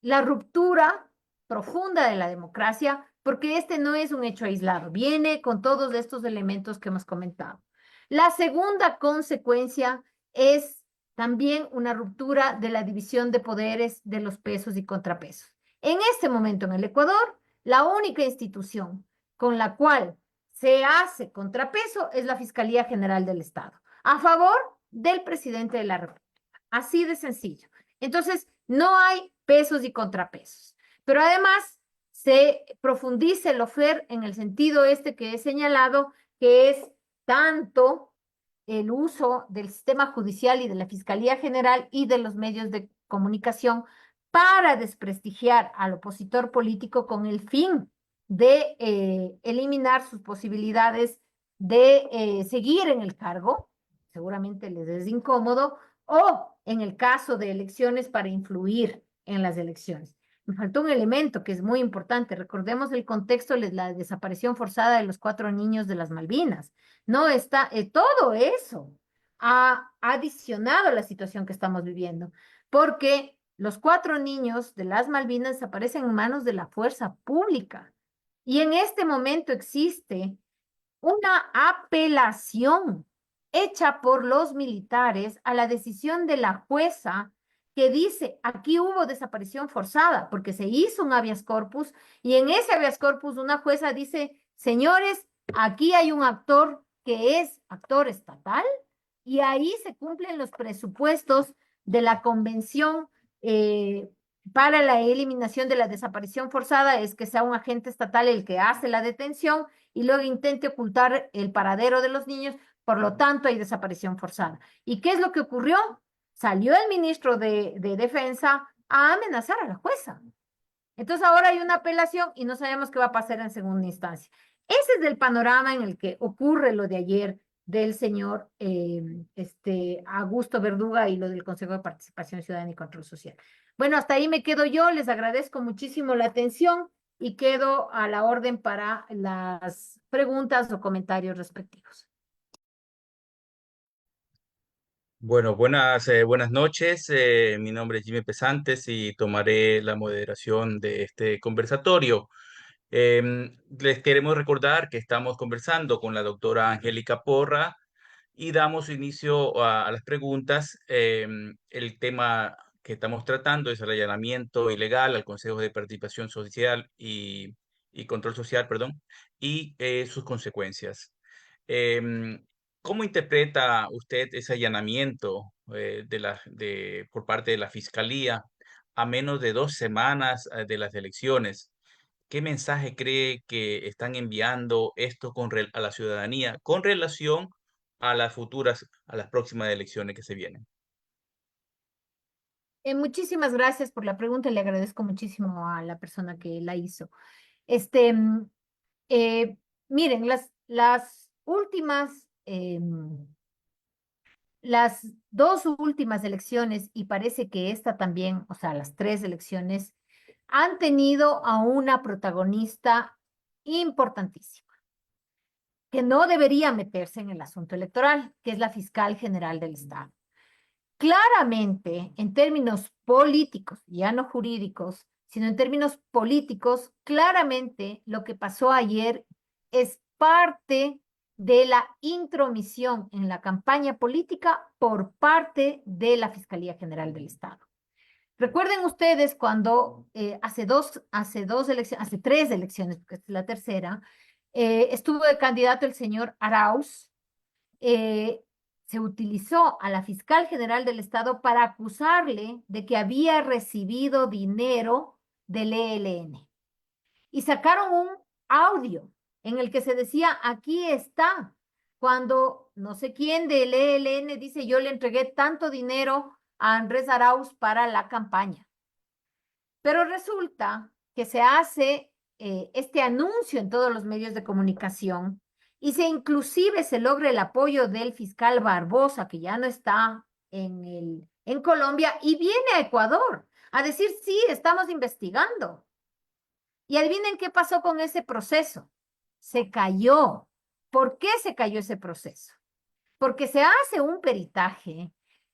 B: la ruptura profunda de la democracia, porque este no es un hecho aislado, viene con todos estos elementos que hemos comentado. La segunda consecuencia es también una ruptura de la división de poderes de los pesos y contrapesos. En este momento en el Ecuador, la única institución con la cual se hace contrapeso es la Fiscalía General del Estado, a favor del presidente de la República. Así de sencillo. Entonces, no hay pesos y contrapesos. Pero además, se profundiza el OFER en el sentido este que he señalado, que es tanto el uso del sistema judicial y de la Fiscalía General y de los medios de comunicación para desprestigiar al opositor político con el fin de eliminar sus posibilidades de seguir en el cargo, seguramente les es incómodo, o en el caso de elecciones para influir en las elecciones. Me faltó un elemento que es muy importante. Recordemos el contexto de la desaparición forzada de los 4 niños de las Malvinas. No está, todo eso ha adicionado a la situación que estamos viviendo, porque los 4 niños de las Malvinas desaparecen en manos de la fuerza pública. Y en este momento existe una apelación hecha por los militares a la decisión de la jueza que dice, aquí hubo desaparición forzada, porque se hizo un habeas corpus, y en ese habeas corpus una jueza dice, señores, aquí hay un actor que es actor estatal, y ahí se cumplen los presupuestos de la Convención para la eliminación de la desaparición forzada, es que sea un agente estatal el que hace la detención y luego intente ocultar el paradero de los niños, por lo tanto hay desaparición forzada. ¿Y qué es lo que ocurrió? Salió el ministro de Defensa a amenazar a la jueza. Entonces ahora hay una apelación y no sabemos qué va a pasar en segunda instancia. Ese es el panorama en el que ocurre lo de ayer del señor Augusto Verduga y lo del Consejo de Participación Ciudadana y Control Social. Bueno, hasta ahí me quedo yo, les agradezco muchísimo la atención y quedo a la orden para las preguntas o comentarios respectivos.
C: Bueno, buenas noches. Mi nombre es Jimmy Pesantes y tomaré la moderación de este conversatorio. Les queremos recordar que estamos conversando con la doctora Angélica Porra y damos inicio a las preguntas. El tema que estamos tratando es el allanamiento ilegal al Consejo de Participación Social y Control Social, perdón, y sus consecuencias. Em, ¿Cómo interpreta usted ese allanamiento por parte de la Fiscalía a menos de 2 semanas de las elecciones? ¿Qué mensaje cree que están enviando esto a la ciudadanía con relación a las próximas elecciones que se vienen?
B: Muchísimas gracias por la pregunta y le agradezco muchísimo a la persona que la hizo. Este, mm, miren, las últimas, las dos últimas elecciones, y parece que esta también, o sea, las tres elecciones, han tenido a una protagonista importantísima, que no debería meterse en el asunto electoral, que es la fiscal general del Estado. Claramente, en términos políticos, ya no jurídicos, sino en términos políticos, claramente lo que pasó ayer es parte de la intromisión en la campaña política por parte de la Fiscalía General del Estado. Recuerden ustedes cuando hace tres elecciones, porque esta es la tercera, estuvo de candidato el señor Arauz, se utilizó a la fiscal general del Estado para acusarle de que había recibido dinero del ELN. Y sacaron un audio en el que se decía, aquí está, cuando no sé quién del ELN dice, yo le entregué tanto dinero a Andrés Arauz para la campaña. Pero resulta que se hace este anuncio en todos los medios de comunicación y inclusive se logra el apoyo del fiscal Barbosa, que ya no está en Colombia, y viene a Ecuador a decir, sí, estamos investigando. Y adivinen qué pasó con ese proceso. Se cayó. ¿Por qué se cayó ese proceso? Porque se hace un peritaje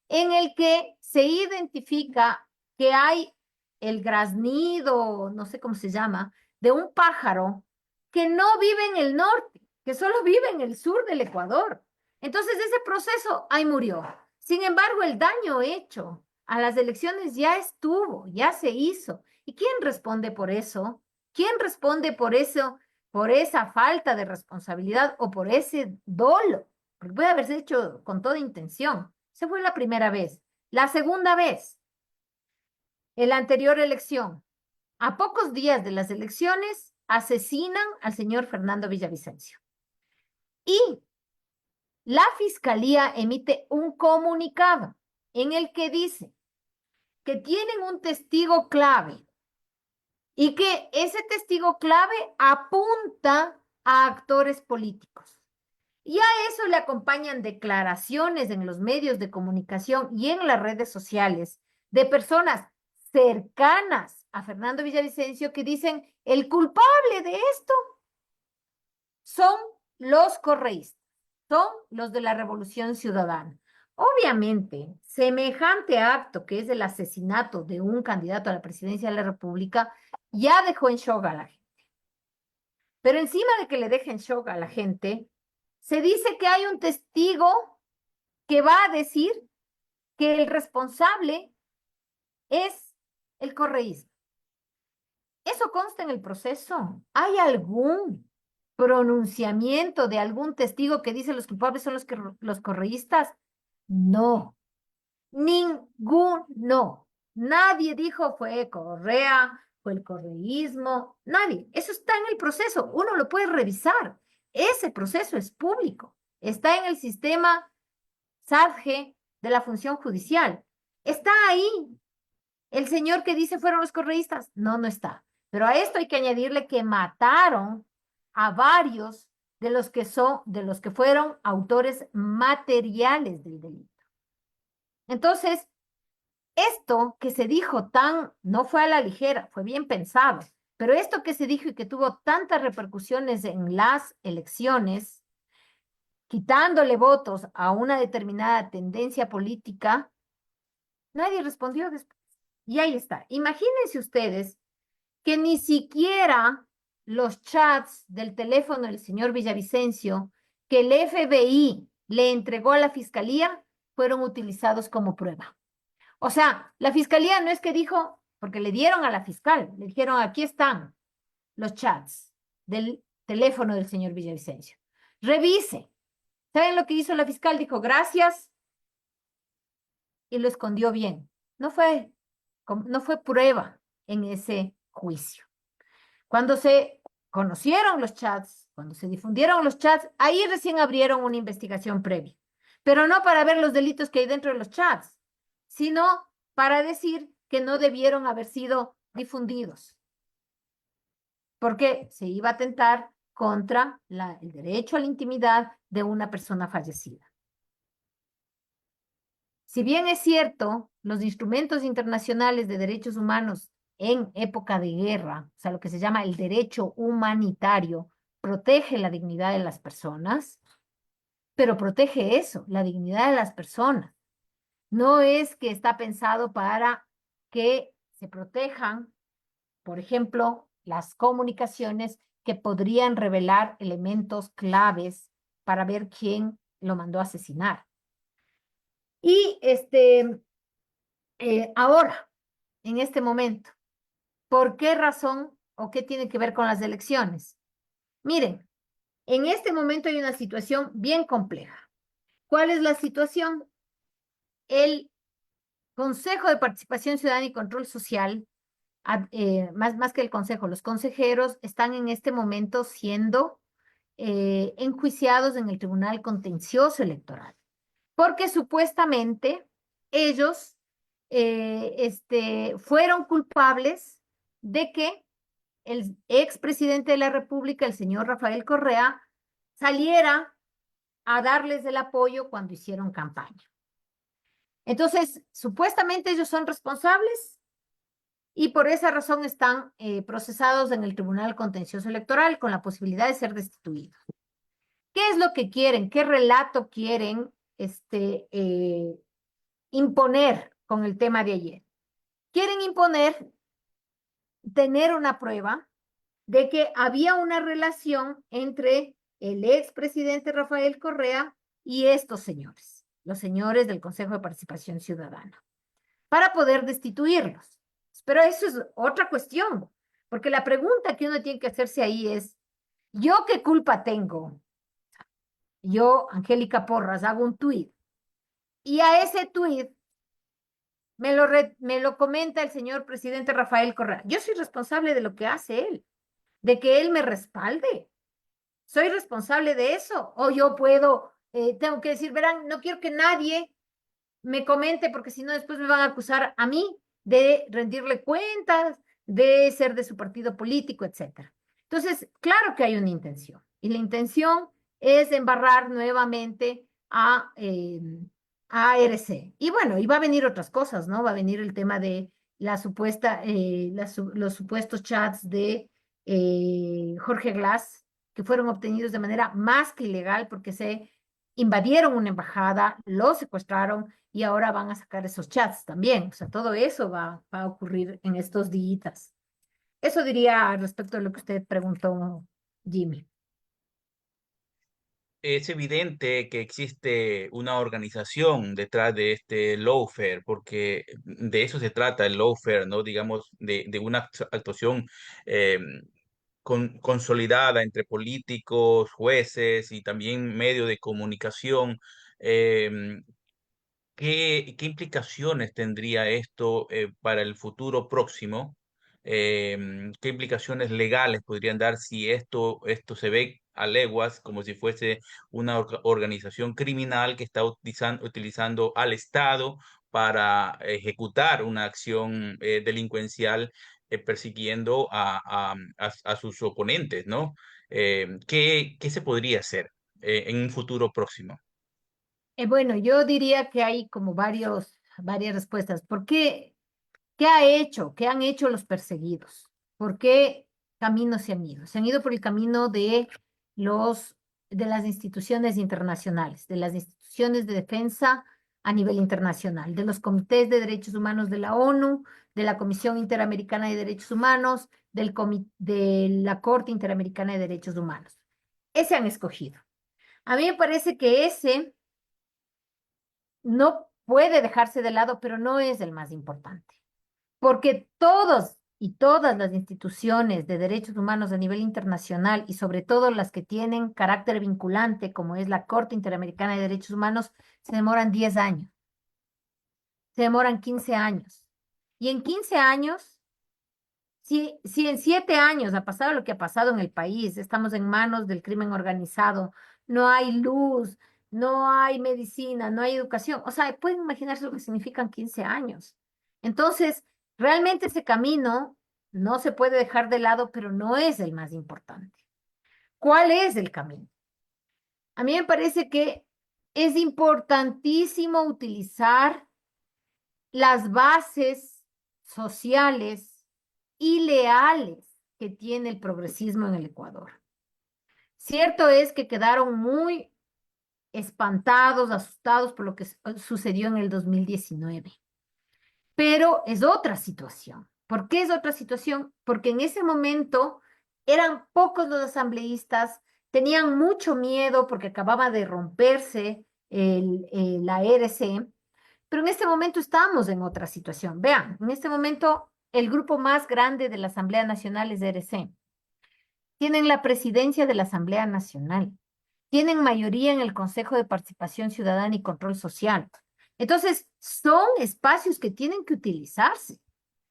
B: en el que se identifica que hay el graznido, no sé cómo se llama, de un pájaro que no vive en el norte, que solo vive en el sur del Ecuador. Entonces ese proceso ahí murió. Sin embargo, el daño hecho a las elecciones ya estuvo, ya se hizo. ¿Y quién responde por eso? ¿Quién responde por eso, por esa falta de responsabilidad o por ese dolo? Porque puede haberse hecho con toda intención. Esa fue la primera vez. La segunda vez, en la anterior elección, a pocos días de las elecciones, asesinan al señor Fernando Villavicencio. Y la fiscalía emite un comunicado en el que dice que tienen un testigo clave y que ese testigo clave apunta a actores políticos. Y a eso le acompañan declaraciones en los medios de comunicación y en las redes sociales de personas cercanas a Fernando Villavicencio que dicen, el culpable de esto son los correístas, son los de la Revolución Ciudadana. Obviamente, semejante acto que es el asesinato de un candidato a la presidencia de la República ya dejó en shock a la gente. Pero encima de que le dejen shock a la gente, se dice que hay un testigo que va a decir que el responsable es el correísmo. ¿Eso consta en el proceso? ¿Hay algún pronunciamiento de algún testigo que dice los culpables son los correístas? No, ninguno. Nadie dijo fue Correa, fue el correísmo, nadie. Eso está en el proceso, uno lo puede revisar. Ese proceso es público, está en el sistema SADGE de la función judicial. Está ahí. El señor que dice fueron los correístas, no, no está. Pero a esto hay que añadirle que mataron a varios de los que fueron autores materiales del delito. Entonces, esto que se dijo no fue a la ligera, fue bien pensado, pero esto que se dijo y que tuvo tantas repercusiones en las elecciones, quitándole votos a una determinada tendencia política, nadie respondió después. Y ahí está. Imagínense ustedes que ni siquiera los chats del teléfono del señor Villavicencio que el FBI le entregó a la fiscalía fueron utilizados como prueba. O sea, la fiscalía no es que dijo, porque le dieron a la fiscal, le dijeron, aquí están los chats del teléfono del señor Villavicencio. Revise. ¿Saben lo que hizo la fiscal? Dijo, gracias, y lo escondió bien. No fue prueba en ese juicio. Cuando se conocieron los chats, cuando se difundieron los chats, ahí recién abrieron una investigación previa. Pero no para ver los delitos que hay dentro de los chats, sino para decir que no debieron haber sido difundidos, porque se iba a atentar contra el derecho a la intimidad de una persona fallecida. Si bien es cierto, los instrumentos internacionales de derechos humanos en época de guerra, o sea, lo que se llama el derecho humanitario, protege la dignidad de las personas, pero protege eso, la dignidad de las personas. No es que está pensado para que se protejan, por ejemplo, las comunicaciones que podrían revelar elementos claves para ver quién lo mandó a asesinar. Y ahora, en este momento, ¿por qué razón o qué tiene que ver con las elecciones? Miren, en este momento hay una situación bien compleja. ¿Cuál es la situación? El Consejo de Participación Ciudadana y Control Social, más que el Consejo, los consejeros están en este momento siendo enjuiciados en el Tribunal Contencioso Electoral, porque supuestamente ellos fueron culpables de que el expresidente de la República, el señor Rafael Correa, saliera a darles el apoyo cuando hicieron campaña. Entonces, supuestamente ellos son responsables y por esa razón están procesados en el Tribunal Contencioso Electoral con la posibilidad de ser destituidos. ¿Qué es lo que quieren? ¿Qué relato quieren imponer con el tema de ayer? Quieren imponer, tener una prueba de que había una relación entre el expresidente Rafael Correa y estos señores, los señores del Consejo de Participación Ciudadana, para poder destituirlos. Pero eso es otra cuestión, porque la pregunta que uno tiene que hacerse ahí es, ¿yo qué culpa tengo? Yo, Angélica Porras, hago un tuit y a ese tuit me lo comenta el señor presidente Rafael Correa. Yo soy responsable de lo que hace él, de que él me respalde. Soy responsable de eso. O yo puedo, tengo que decir, verán, no quiero que nadie me comente porque si no después me van a acusar a mí de rendirle cuentas, de ser de su partido político, etcétera. Entonces, claro que hay una intención y la intención es embarrar nuevamente a ARC. Y bueno, y va a venir otras cosas, ¿no? Va a venir el tema de la supuesta, los supuestos chats de Jorge Glass, que fueron obtenidos de manera más que ilegal porque se invadieron una embajada, lo secuestraron y ahora van a sacar esos chats también. O sea, todo eso va a ocurrir en estos días. Eso diría respecto a lo que usted preguntó, Jimmy.
C: Es evidente que existe una organización detrás de este lawfare, porque de eso se trata el lawfare, ¿no? Digamos, de una actuación eh, consolidada entre políticos, jueces y también medios de comunicación. em, ¿Qué implicaciones tendría esto para el futuro próximo? ¿Qué implicaciones legales podrían dar si esto se ve a leguas como si fuese una organización criminal que está utilizando al Estado para ejecutar una acción delincuencial persiguiendo a sus oponentes, ¿no? ¿Qué se podría hacer en un futuro próximo?
B: Bueno, yo diría que hay como varias respuestas. ¿Por qué? ¿Qué ha hecho? ¿Qué han hecho los perseguidos? ¿Por qué camino se han ido? Se han ido por el camino de de las instituciones internacionales, de las instituciones de defensa a nivel internacional, de los comités de derechos humanos de la ONU, de la Comisión Interamericana de Derechos Humanos, de la Corte Interamericana de Derechos Humanos. Ese han escogido. A mí me parece que ese no puede dejarse de lado, pero no es el más importante. Porque todos y todas las instituciones de derechos humanos a nivel internacional y sobre todo las que tienen carácter vinculante, como es la Corte Interamericana de Derechos Humanos, se demoran 10 años, se demoran 15 años. Y en 15 años, si en 7 años ha pasado lo que ha pasado en el país, estamos en manos del crimen organizado, no hay luz, no hay medicina, no hay educación, o sea, pueden imaginarse lo que significan 15 años. Entonces, realmente ese camino no se puede dejar de lado, pero no es el más importante. ¿Cuál es el camino? A mí me parece que es importantísimo utilizar las bases sociales y leales que tiene el progresismo en el Ecuador. Cierto es que quedaron muy espantados, asustados por lo que sucedió en el 2019. Pero es otra situación. ¿Por qué es otra situación? Porque en ese momento eran pocos los asambleístas, tenían mucho miedo porque acababa de romperse la ERC, pero en este momento estamos en otra situación. Vean, en este momento el grupo más grande de la Asamblea Nacional es ERC. Tienen la presidencia de la Asamblea Nacional, tienen mayoría en el Consejo de Participación Ciudadana y Control Social. Entonces, son espacios que tienen que utilizarse.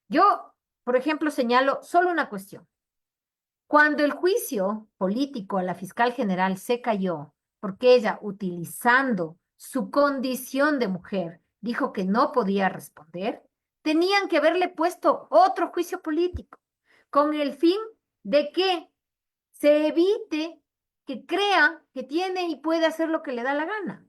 B: Yo, por ejemplo, señalo solo una cuestión. Cuando el juicio político a la fiscal general se cayó porque ella, utilizando su condición de mujer, dijo que no podía responder, tenían que haberle puesto otro juicio político con el fin de que se evite que crea que tiene y puede hacer lo que le da la gana.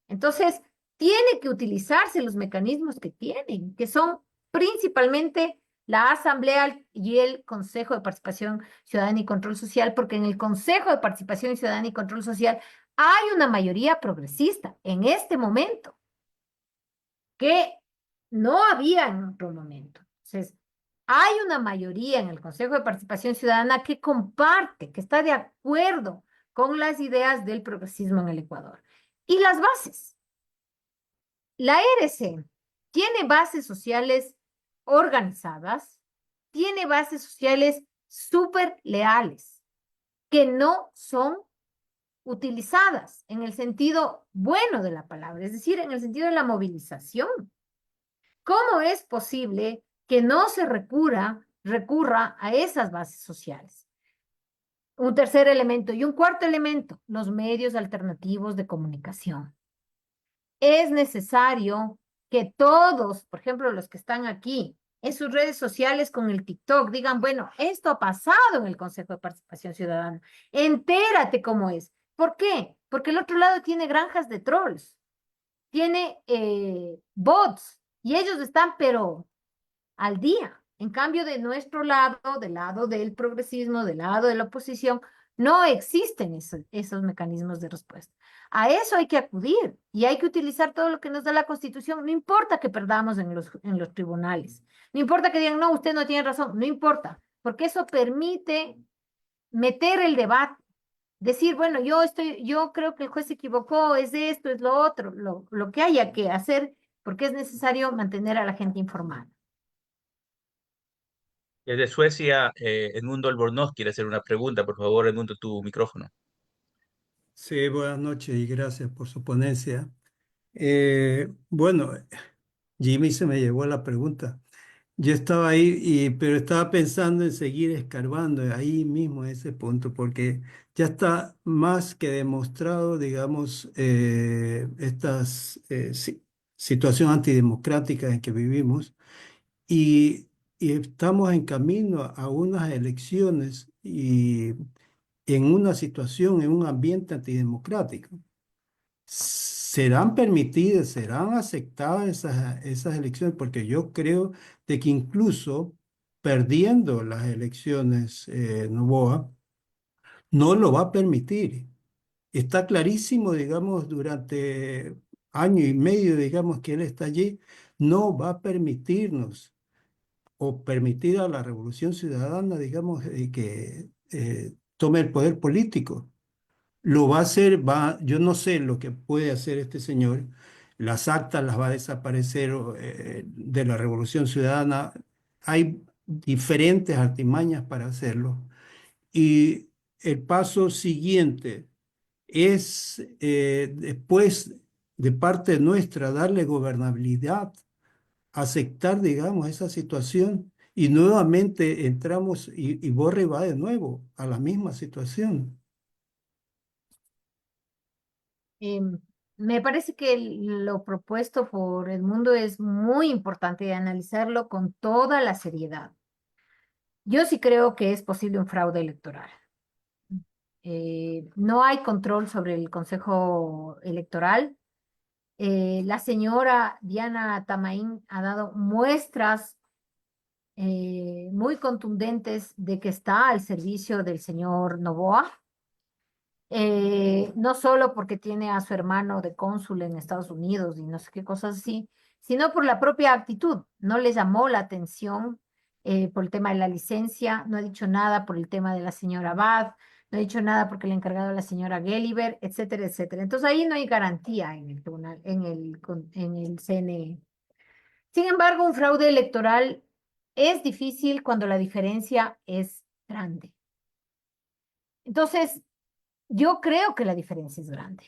B: Entonces, tiene que utilizarse los mecanismos que tienen, que son principalmente la Asamblea y el Consejo de Participación Ciudadana y Control Social, porque en el Consejo de Participación Ciudadana y Control Social hay una mayoría progresista en este momento que no había en otro momento. Entonces, hay una mayoría en el Consejo de Participación Ciudadana que comparte, que está de acuerdo con las ideas del progresismo en el Ecuador. Y las bases. La ERC tiene bases sociales organizadas, tiene bases sociales súper leales, que no son utilizadas en el sentido bueno de la palabra, es decir, en el sentido de la movilización. ¿Cómo es posible que no se recurra a esas bases sociales? Un tercer elemento y un cuarto elemento, los medios alternativos de comunicación. Es necesario que todos, por ejemplo, los que están aquí en sus redes sociales con el TikTok, digan, bueno, esto ha pasado en el Consejo de Participación Ciudadana. Entérate cómo es. ¿Por qué? Porque el otro lado tiene granjas de trolls, tiene bots, y ellos están, pero al día. En cambio, de nuestro lado, del lado del progresismo, del lado de la oposición, no existen esos mecanismos de respuesta. A eso hay que acudir y hay que utilizar todo lo que nos da la Constitución. No importa que perdamos en los tribunales. No importa que digan, no, usted no tiene razón. No importa, porque eso permite meter el debate. Decir, bueno, yo creo que el juez se equivocó, es esto, es lo otro, lo que haya que hacer, porque es necesario mantener a la gente informada.
C: Desde Suecia, Edmundo Albornoz quiere hacer una pregunta. Por favor, Edmundo, tu micrófono.
D: Sí, buenas noches y gracias por su ponencia. Bueno, Jimmy se me llevó la pregunta. Yo estaba ahí, pero estaba pensando en seguir escarbando ahí mismo en ese punto, porque ya está más que demostrado, digamos, esta situación antidemocrática en que vivimos y, y estamos en camino a unas elecciones y en una situación, en un ambiente antidemocrático. ¿Serán permitidas, serán aceptadas esas elecciones? Porque yo creo de que incluso perdiendo las elecciones, Noboa, no lo va a permitir. Está clarísimo, digamos, durante año y medio, digamos, que él está allí, no va a permitirnos o permitir a la Revolución Ciudadana, digamos, que tome el poder político. Lo va a hacer, yo no sé lo que puede hacer este señor. Las actas las va a desaparecer de la Revolución Ciudadana. Hay diferentes artimañas para hacerlo. Y el paso siguiente es, después de parte nuestra, darle gobernabilidad, aceptar, digamos, esa situación y nuevamente entramos y Borre va de nuevo a la misma situación.
B: Em, Me parece que lo propuesto por Edmundo es muy importante de analizarlo con toda la seriedad. Yo sí creo que es posible un fraude electoral. No hay control sobre el Consejo Electoral. La señora Diana Tamaín ha dado muestras muy contundentes de que está al servicio del señor Noboa. No solo porque tiene a su hermano de cónsul en Estados Unidos y no sé qué cosas así, sino por la propia actitud. No le llamó la atención por el tema de la licencia, no ha dicho nada por el tema de la señora Abad, no ha dicho nada porque le ha encargado a la señora Gelliver, etcétera, etcétera. Entonces ahí no hay garantía en el tribunal, en el CNE. Sin embargo, un fraude electoral es difícil cuando la diferencia es grande. Entonces, yo creo que la diferencia es grande.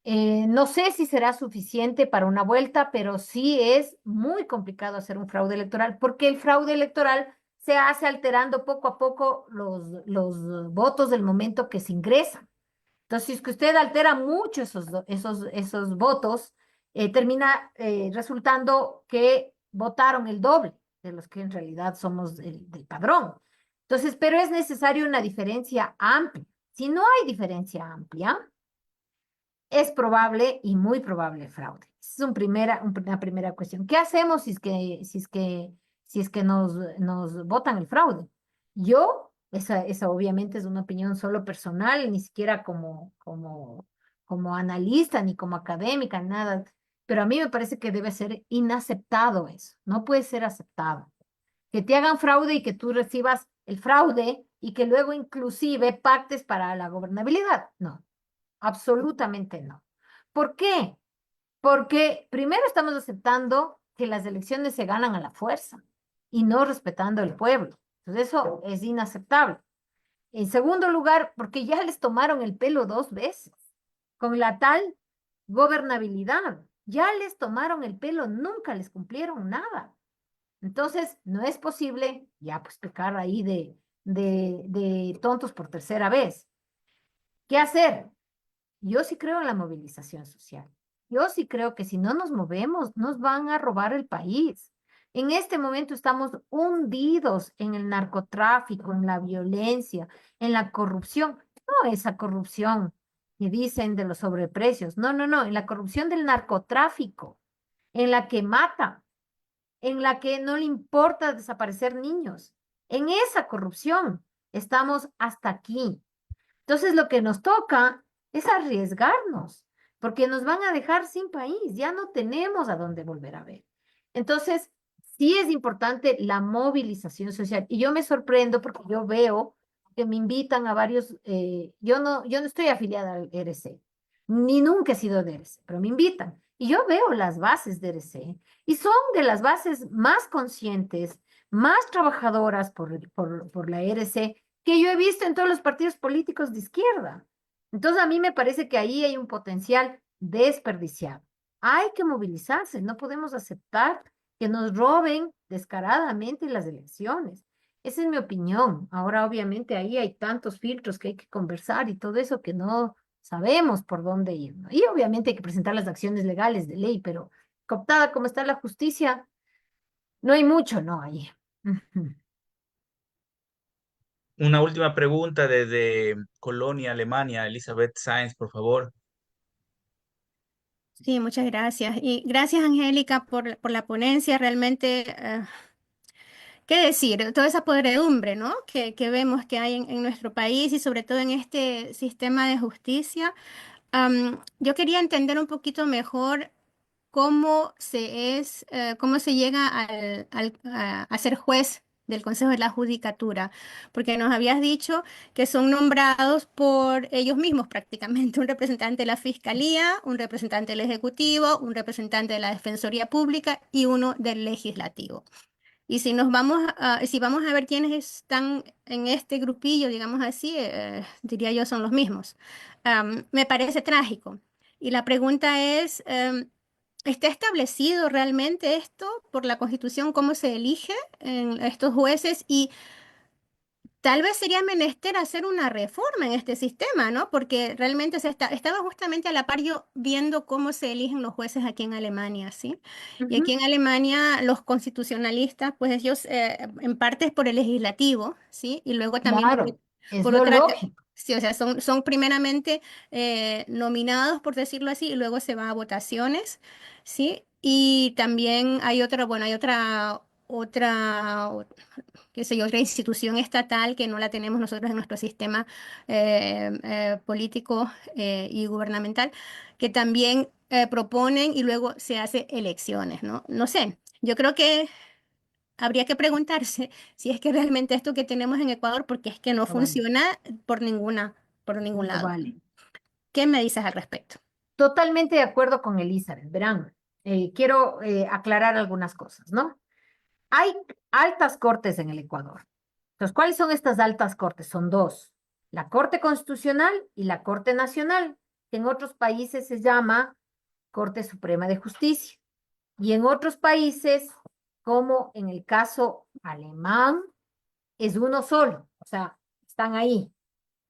B: No sé si será suficiente para una vuelta, pero sí es muy complicado hacer un fraude electoral, porque el fraude electoral se hace alterando poco a poco los votos del momento que se ingresan. Entonces, si es que usted altera mucho esos votos, termina resultando que votaron el doble de los que en realidad somos del padrón. Entonces, pero es necesario una diferencia amplia. Si no hay diferencia amplia, es probable y muy probable fraude. Esa es una primera cuestión. ¿Qué hacemos si es que nos votan el fraude? Esa obviamente es una opinión solo personal, ni siquiera como analista, ni como académica, nada. Pero a mí me parece que debe ser inaceptado eso. No puede ser aceptado. Que te hagan fraude y que tú recibas el fraude y que luego inclusive pactes para la gobernabilidad. No. Absolutamente no. ¿Por qué? Porque primero estamos aceptando que las elecciones se ganan a la fuerza y no respetando el pueblo. Entonces eso es inaceptable. En segundo lugar, porque ya les tomaron el pelo 2 veces con la tal gobernabilidad. Ya les tomaron el pelo, nunca les cumplieron nada. Entonces, no es posible ya pues pecar ahí de tontos por tercera vez. ¿Qué hacer? Yo sí creo en la movilización social. Yo sí creo que si no nos movemos, nos van a robar el país. En este momento estamos hundidos en el narcotráfico, en la violencia, en la corrupción. No esa corrupción que dicen de los sobreprecios. No, no, no. En la corrupción del narcotráfico, en la que mata, en la que no le importa desaparecer niños. En esa corrupción estamos hasta aquí. Entonces, lo que nos toca es arriesgarnos, porque nos van a dejar sin país, ya no tenemos a dónde volver a ver. Entonces, sí es importante la movilización social. Y yo me sorprendo porque yo veo que me invitan a varios, yo no estoy afiliada al RC, ni nunca he sido de RC, pero me invitan. Y yo veo las bases de RC y son de las bases más conscientes, más trabajadoras por la RC que yo he visto en todos los partidos políticos de izquierda. Entonces, a mí me parece que ahí hay un potencial desperdiciado. Hay que movilizarse, no podemos aceptar que nos roben descaradamente las elecciones. Esa es mi opinión. Ahora, obviamente, ahí hay tantos filtros que hay que conversar y todo eso que no sabemos por dónde ir, ¿no? Y obviamente hay que presentar las acciones legales de ley, pero cooptada como está la justicia, no hay mucho, no hay.
C: Una última pregunta desde Colonia, Alemania. Elizabeth Sáenz, por favor.
A: Sí, muchas gracias. Y gracias, Angélica, por la ponencia. Realmente, ¿qué decir? Toda esa podredumbre, ¿no? Que vemos que hay en nuestro país y sobre todo en este sistema de justicia. Yo quería entender un poquito mejor cómo se llega a ser juez del Consejo de la Judicatura, porque nos habías dicho que son nombrados por ellos mismos prácticamente, un representante de la Fiscalía, un representante del Ejecutivo, un representante de la Defensoría Pública y uno del Legislativo. Y si vamos a ver quiénes están en este grupillo, digamos así, diría yo son los mismos. Me parece trágico. Y la pregunta es, ¿está establecido realmente esto por la Constitución, cómo se elige en estos jueces? Y tal vez sería menester hacer una reforma en este sistema, ¿no? Porque realmente estaba justamente a la par yo viendo cómo se eligen los jueces aquí en Alemania, ¿sí? Y aquí en Alemania los constitucionalistas, pues ellos en parte es por el legislativo, ¿sí? Y luego también
B: Claro, es
A: por
B: lo
A: otra,
B: lógico.
A: sí, o sea, son primeramente nominados, por decirlo así, y luego se va a votaciones, ¿sí? Y también hay otra, bueno, hay otra, qué sé yo, otra institución estatal que no la tenemos nosotros en nuestro sistema político y gubernamental, que también proponen y luego se hace elecciones, ¿no? No sé, yo creo que habría que preguntarse si es que realmente esto que tenemos en Ecuador, porque es que no
B: No vale,
A: funciona por ningún
B: no
A: lado.
B: vale.
A: ¿Qué me dices al respecto?
B: Totalmente de acuerdo con Elizabeth. Verán, quiero aclarar algunas cosas, ¿no? Hay altas cortes en el Ecuador. Entonces, ¿cuáles son estas altas cortes? Son dos, la Corte Constitucional y la Corte Nacional, que en otros países se llama Corte Suprema de Justicia. Y en otros países, como en el caso alemán, es uno solo, o sea, están ahí.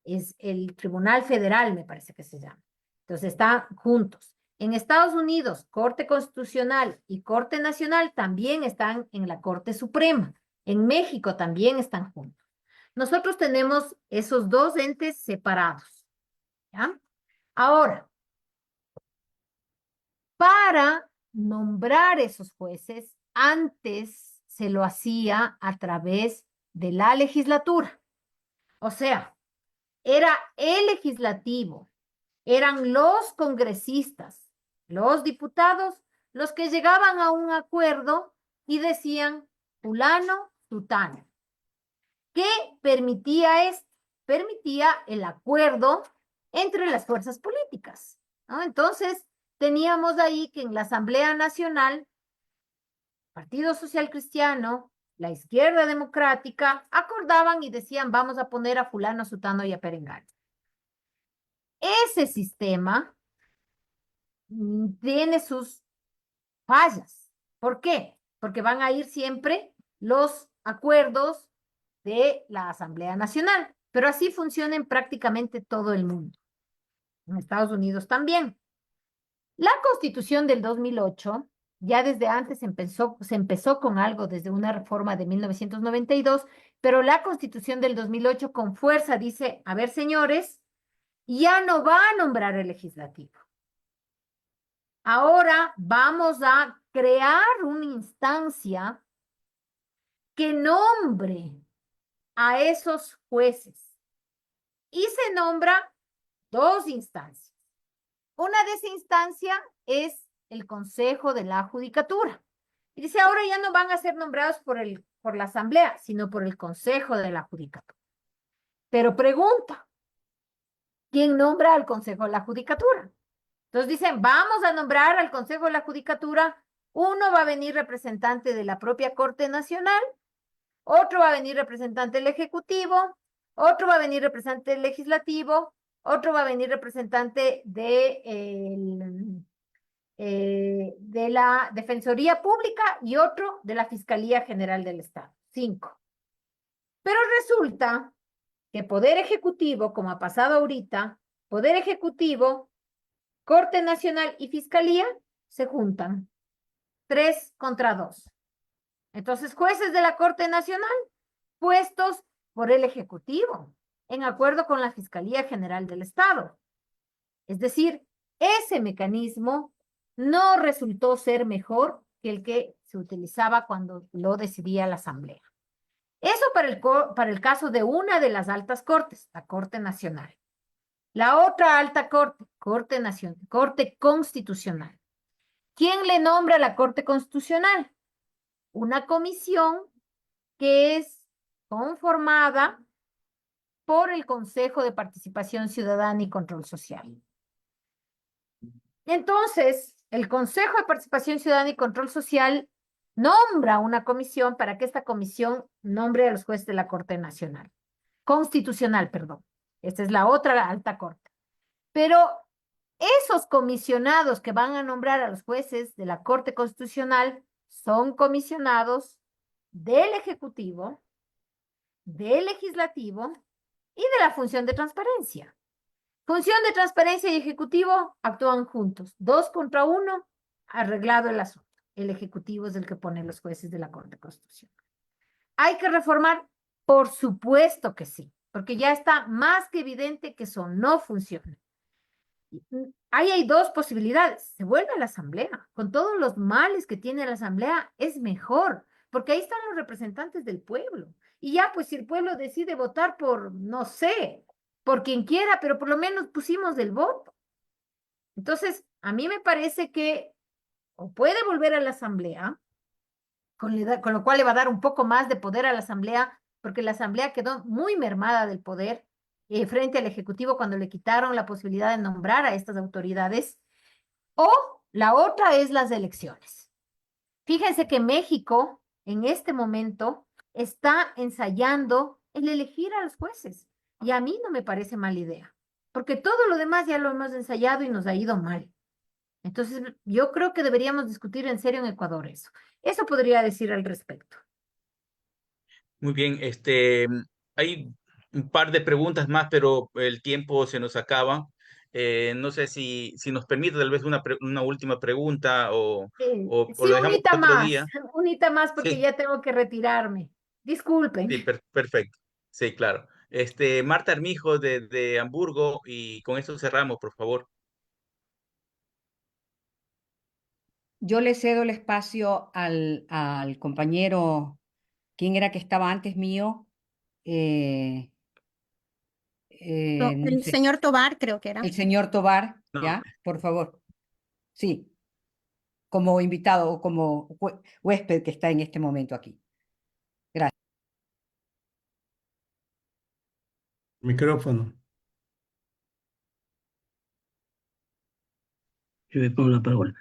B: Es el Tribunal Federal, me parece que se llama. Entonces, están juntos. En Estados Unidos, Corte Constitucional y Corte Nacional también están en la Corte Suprema. En México también están juntos. Nosotros tenemos esos dos entes separados, ¿ya? Ahora, para nombrar esos jueces, antes se lo hacía a través de la legislatura. O sea, era el legislativo, eran los congresistas, los diputados, los que llegaban a un acuerdo y decían, fulano, sutano. ¿Qué permitía esto? Permitía el acuerdo entre las fuerzas políticas, ¿no? Entonces, teníamos ahí que en la Asamblea Nacional, Partido Social Cristiano, la Izquierda Democrática, acordaban y decían, vamos a poner a fulano, sutano y a perengano. Ese sistema tiene sus fallas. ¿Por qué? Porque van a ir siempre los acuerdos de la Asamblea Nacional, pero así funciona en prácticamente todo el mundo. En Estados Unidos también. La Constitución del 2008, ya desde antes se empezó con algo desde una reforma de 1992, pero la Constitución del 2008 con fuerza dice, a ver, señores, ya no va a nombrar el legislativo. Ahora vamos a crear una instancia que nombre a esos jueces. Y se nombra dos instancias. Una de esa instancia es el Consejo de la Judicatura. Y dice, ahora ya no van a ser nombrados por la Asamblea, sino por el Consejo de la Judicatura. Pero pregunta, ¿quién nombra al Consejo de la Judicatura? Entonces dicen, vamos a nombrar al Consejo de la Judicatura. Uno va a venir representante de la propia Corte Nacional, otro va a venir representante del Ejecutivo, otro va a venir representante del Legislativo, otro va a venir representante de la Defensoría Pública y otro de la Fiscalía General del Estado. 5. Pero resulta que Poder Ejecutivo, como ha pasado ahorita, Poder Ejecutivo, Corte Nacional y Fiscalía se juntan. 3 contra 2. Entonces, jueces de la Corte Nacional puestos por el Ejecutivo, en acuerdo con la Fiscalía General del Estado. Es decir, ese mecanismo no resultó ser mejor que el que se utilizaba cuando lo decidía la Asamblea. Eso para el caso de una de las altas cortes, la Corte Nacional. La otra alta corte, Corte Constitucional. ¿Quién le nombra a la Corte Constitucional? Una comisión que es conformada por el Consejo de Participación Ciudadana y Control Social. Entonces, el Consejo de Participación Ciudadana y Control Social nombra una comisión para que esta comisión nombre a los jueces de la Corte Nacional. Constitucional, perdón. Esta es la otra alta corte. Pero esos comisionados que van a nombrar a los jueces de la Corte Constitucional son comisionados del Ejecutivo del legislativo y de la función de transparencia. Función de transparencia y ejecutivo actúan juntos, 2 contra 1, arreglado el asunto. El ejecutivo es el que pone los jueces de la Corte Constitucional. ¿Hay que reformar? Por supuesto que sí, porque ya está más que evidente que eso no funciona. Ahí hay 2 posibilidades. Se vuelve a la asamblea. Con todos los males que tiene la asamblea, es mejor, porque ahí están los representantes del pueblo. Y ya, pues, si el pueblo decide votar por, no sé, por quien quiera, pero por lo menos pusimos el voto. Entonces, a mí me parece que o puede volver a la asamblea, con lo cual le va a dar un poco más de poder a la asamblea, porque la asamblea quedó muy mermada del poder frente al ejecutivo cuando le quitaron la posibilidad de nombrar a estas autoridades. O la otra es las elecciones. Fíjense que México en este momento está ensayando el elegir a los jueces. Y a mí no me parece mala idea, porque todo lo demás ya lo hemos ensayado y nos ha ido mal. Entonces, yo creo que deberíamos discutir en serio en Ecuador eso. Eso podría decir al respecto.
C: Muy bien, hay un par de preguntas más, pero el tiempo se nos acaba. No sé si nos permite tal vez una última pregunta o
B: Sí,
C: lo dejamos para otro día.
B: unita más porque
C: Sí,
B: ya tengo que retirarme. Disculpen.
C: sí, perfecto. Sí, claro. Marta Armijo de Hamburgo, y con esto cerramos, por favor.
E: Yo le cedo el espacio al compañero, ¿quién era que estaba antes mío? Eh, no
A: El
E: sé,
A: señor Tobar, creo que era.
E: el señor Tobar,
C: No,
E: ¿ya? Por favor. Sí, como invitado o como huésped que está en este momento aquí. Gracias.
D: Micrófono.
F: Je vais prendre la parole.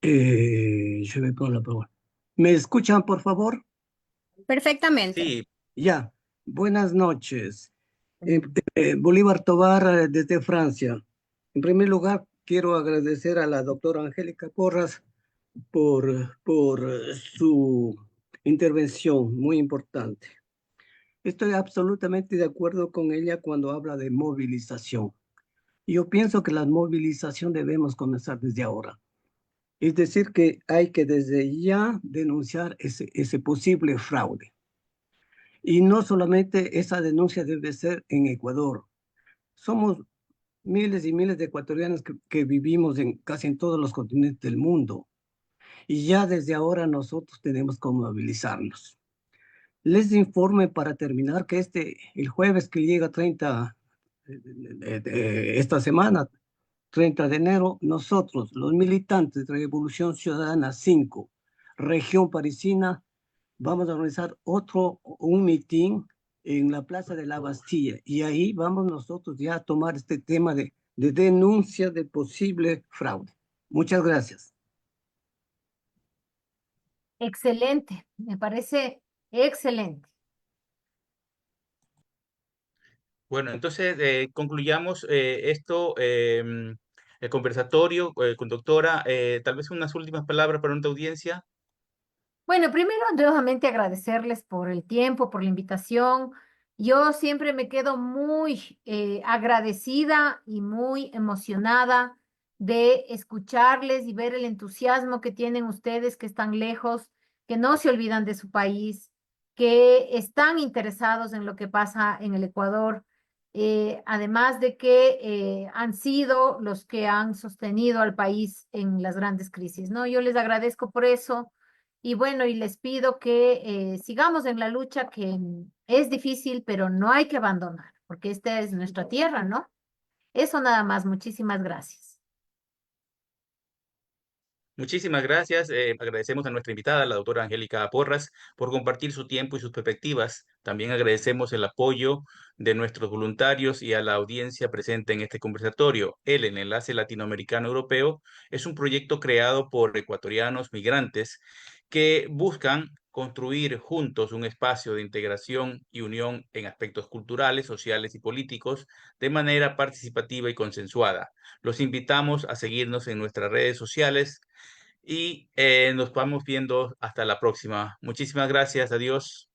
F: Je vais prendre la parole. ¿Me escuchan, por favor?
A: Perfectamente.
C: sí,
F: Ya. Buenas noches. Bolívar Tobar, desde Francia. En primer lugar, quiero agradecer a la doctora Angélica Porras por su intervención muy importante. Estoy absolutamente de acuerdo con ella cuando habla de movilización. Yo pienso que la movilización debemos comenzar desde ahora. Es decir, que hay que desde ya denunciar ese posible fraude. Y no solamente esa denuncia debe ser en Ecuador. Somos miles y miles de ecuatorianos que vivimos casi en todos los continentes del mundo. Y ya desde ahora nosotros tenemos que movilizarnos. Les informe para terminar que el jueves que llega 30, esta semana, 30 de enero, nosotros, los militantes de Revolución Ciudadana 5, región parisina, vamos a organizar un mitin en la Plaza de la Bastilla, y ahí vamos nosotros ya a tomar este tema de denuncia de posible fraude. Muchas gracias.
B: Excelente, me parece excelente.
C: bueno, entonces concluyamos esto, el conversatorio con doctora. Tal vez unas últimas palabras para nuestra audiencia.
B: Bueno, primero nuevamente agradecerles por el tiempo, por la invitación. Yo siempre me quedo muy agradecida y muy emocionada de escucharles y ver el entusiasmo que tienen ustedes que están lejos, que no se olvidan de su país, que están interesados en lo que pasa en el Ecuador, además de que han sido los que han sostenido al país en las grandes crisis, ¿no? Yo les agradezco por eso. Y bueno, y les pido que sigamos en la lucha, que es difícil, pero no hay que abandonar, porque esta es nuestra tierra, ¿no? Eso nada más. Muchísimas gracias.
C: Muchísimas gracias. Agradecemos a nuestra invitada, la doctora Angélica Porras, por compartir su tiempo y sus perspectivas. También agradecemos el apoyo de nuestros voluntarios y a la audiencia presente en este conversatorio. El Enlace Latinoamericano Europeo es un proyecto creado por ecuatorianos migrantes que buscan construir juntos un espacio de integración y unión en aspectos culturales, sociales y políticos de manera participativa y consensuada. Los invitamos a seguirnos en nuestras redes sociales y nos vamos viendo hasta la próxima. Muchísimas gracias. Adiós.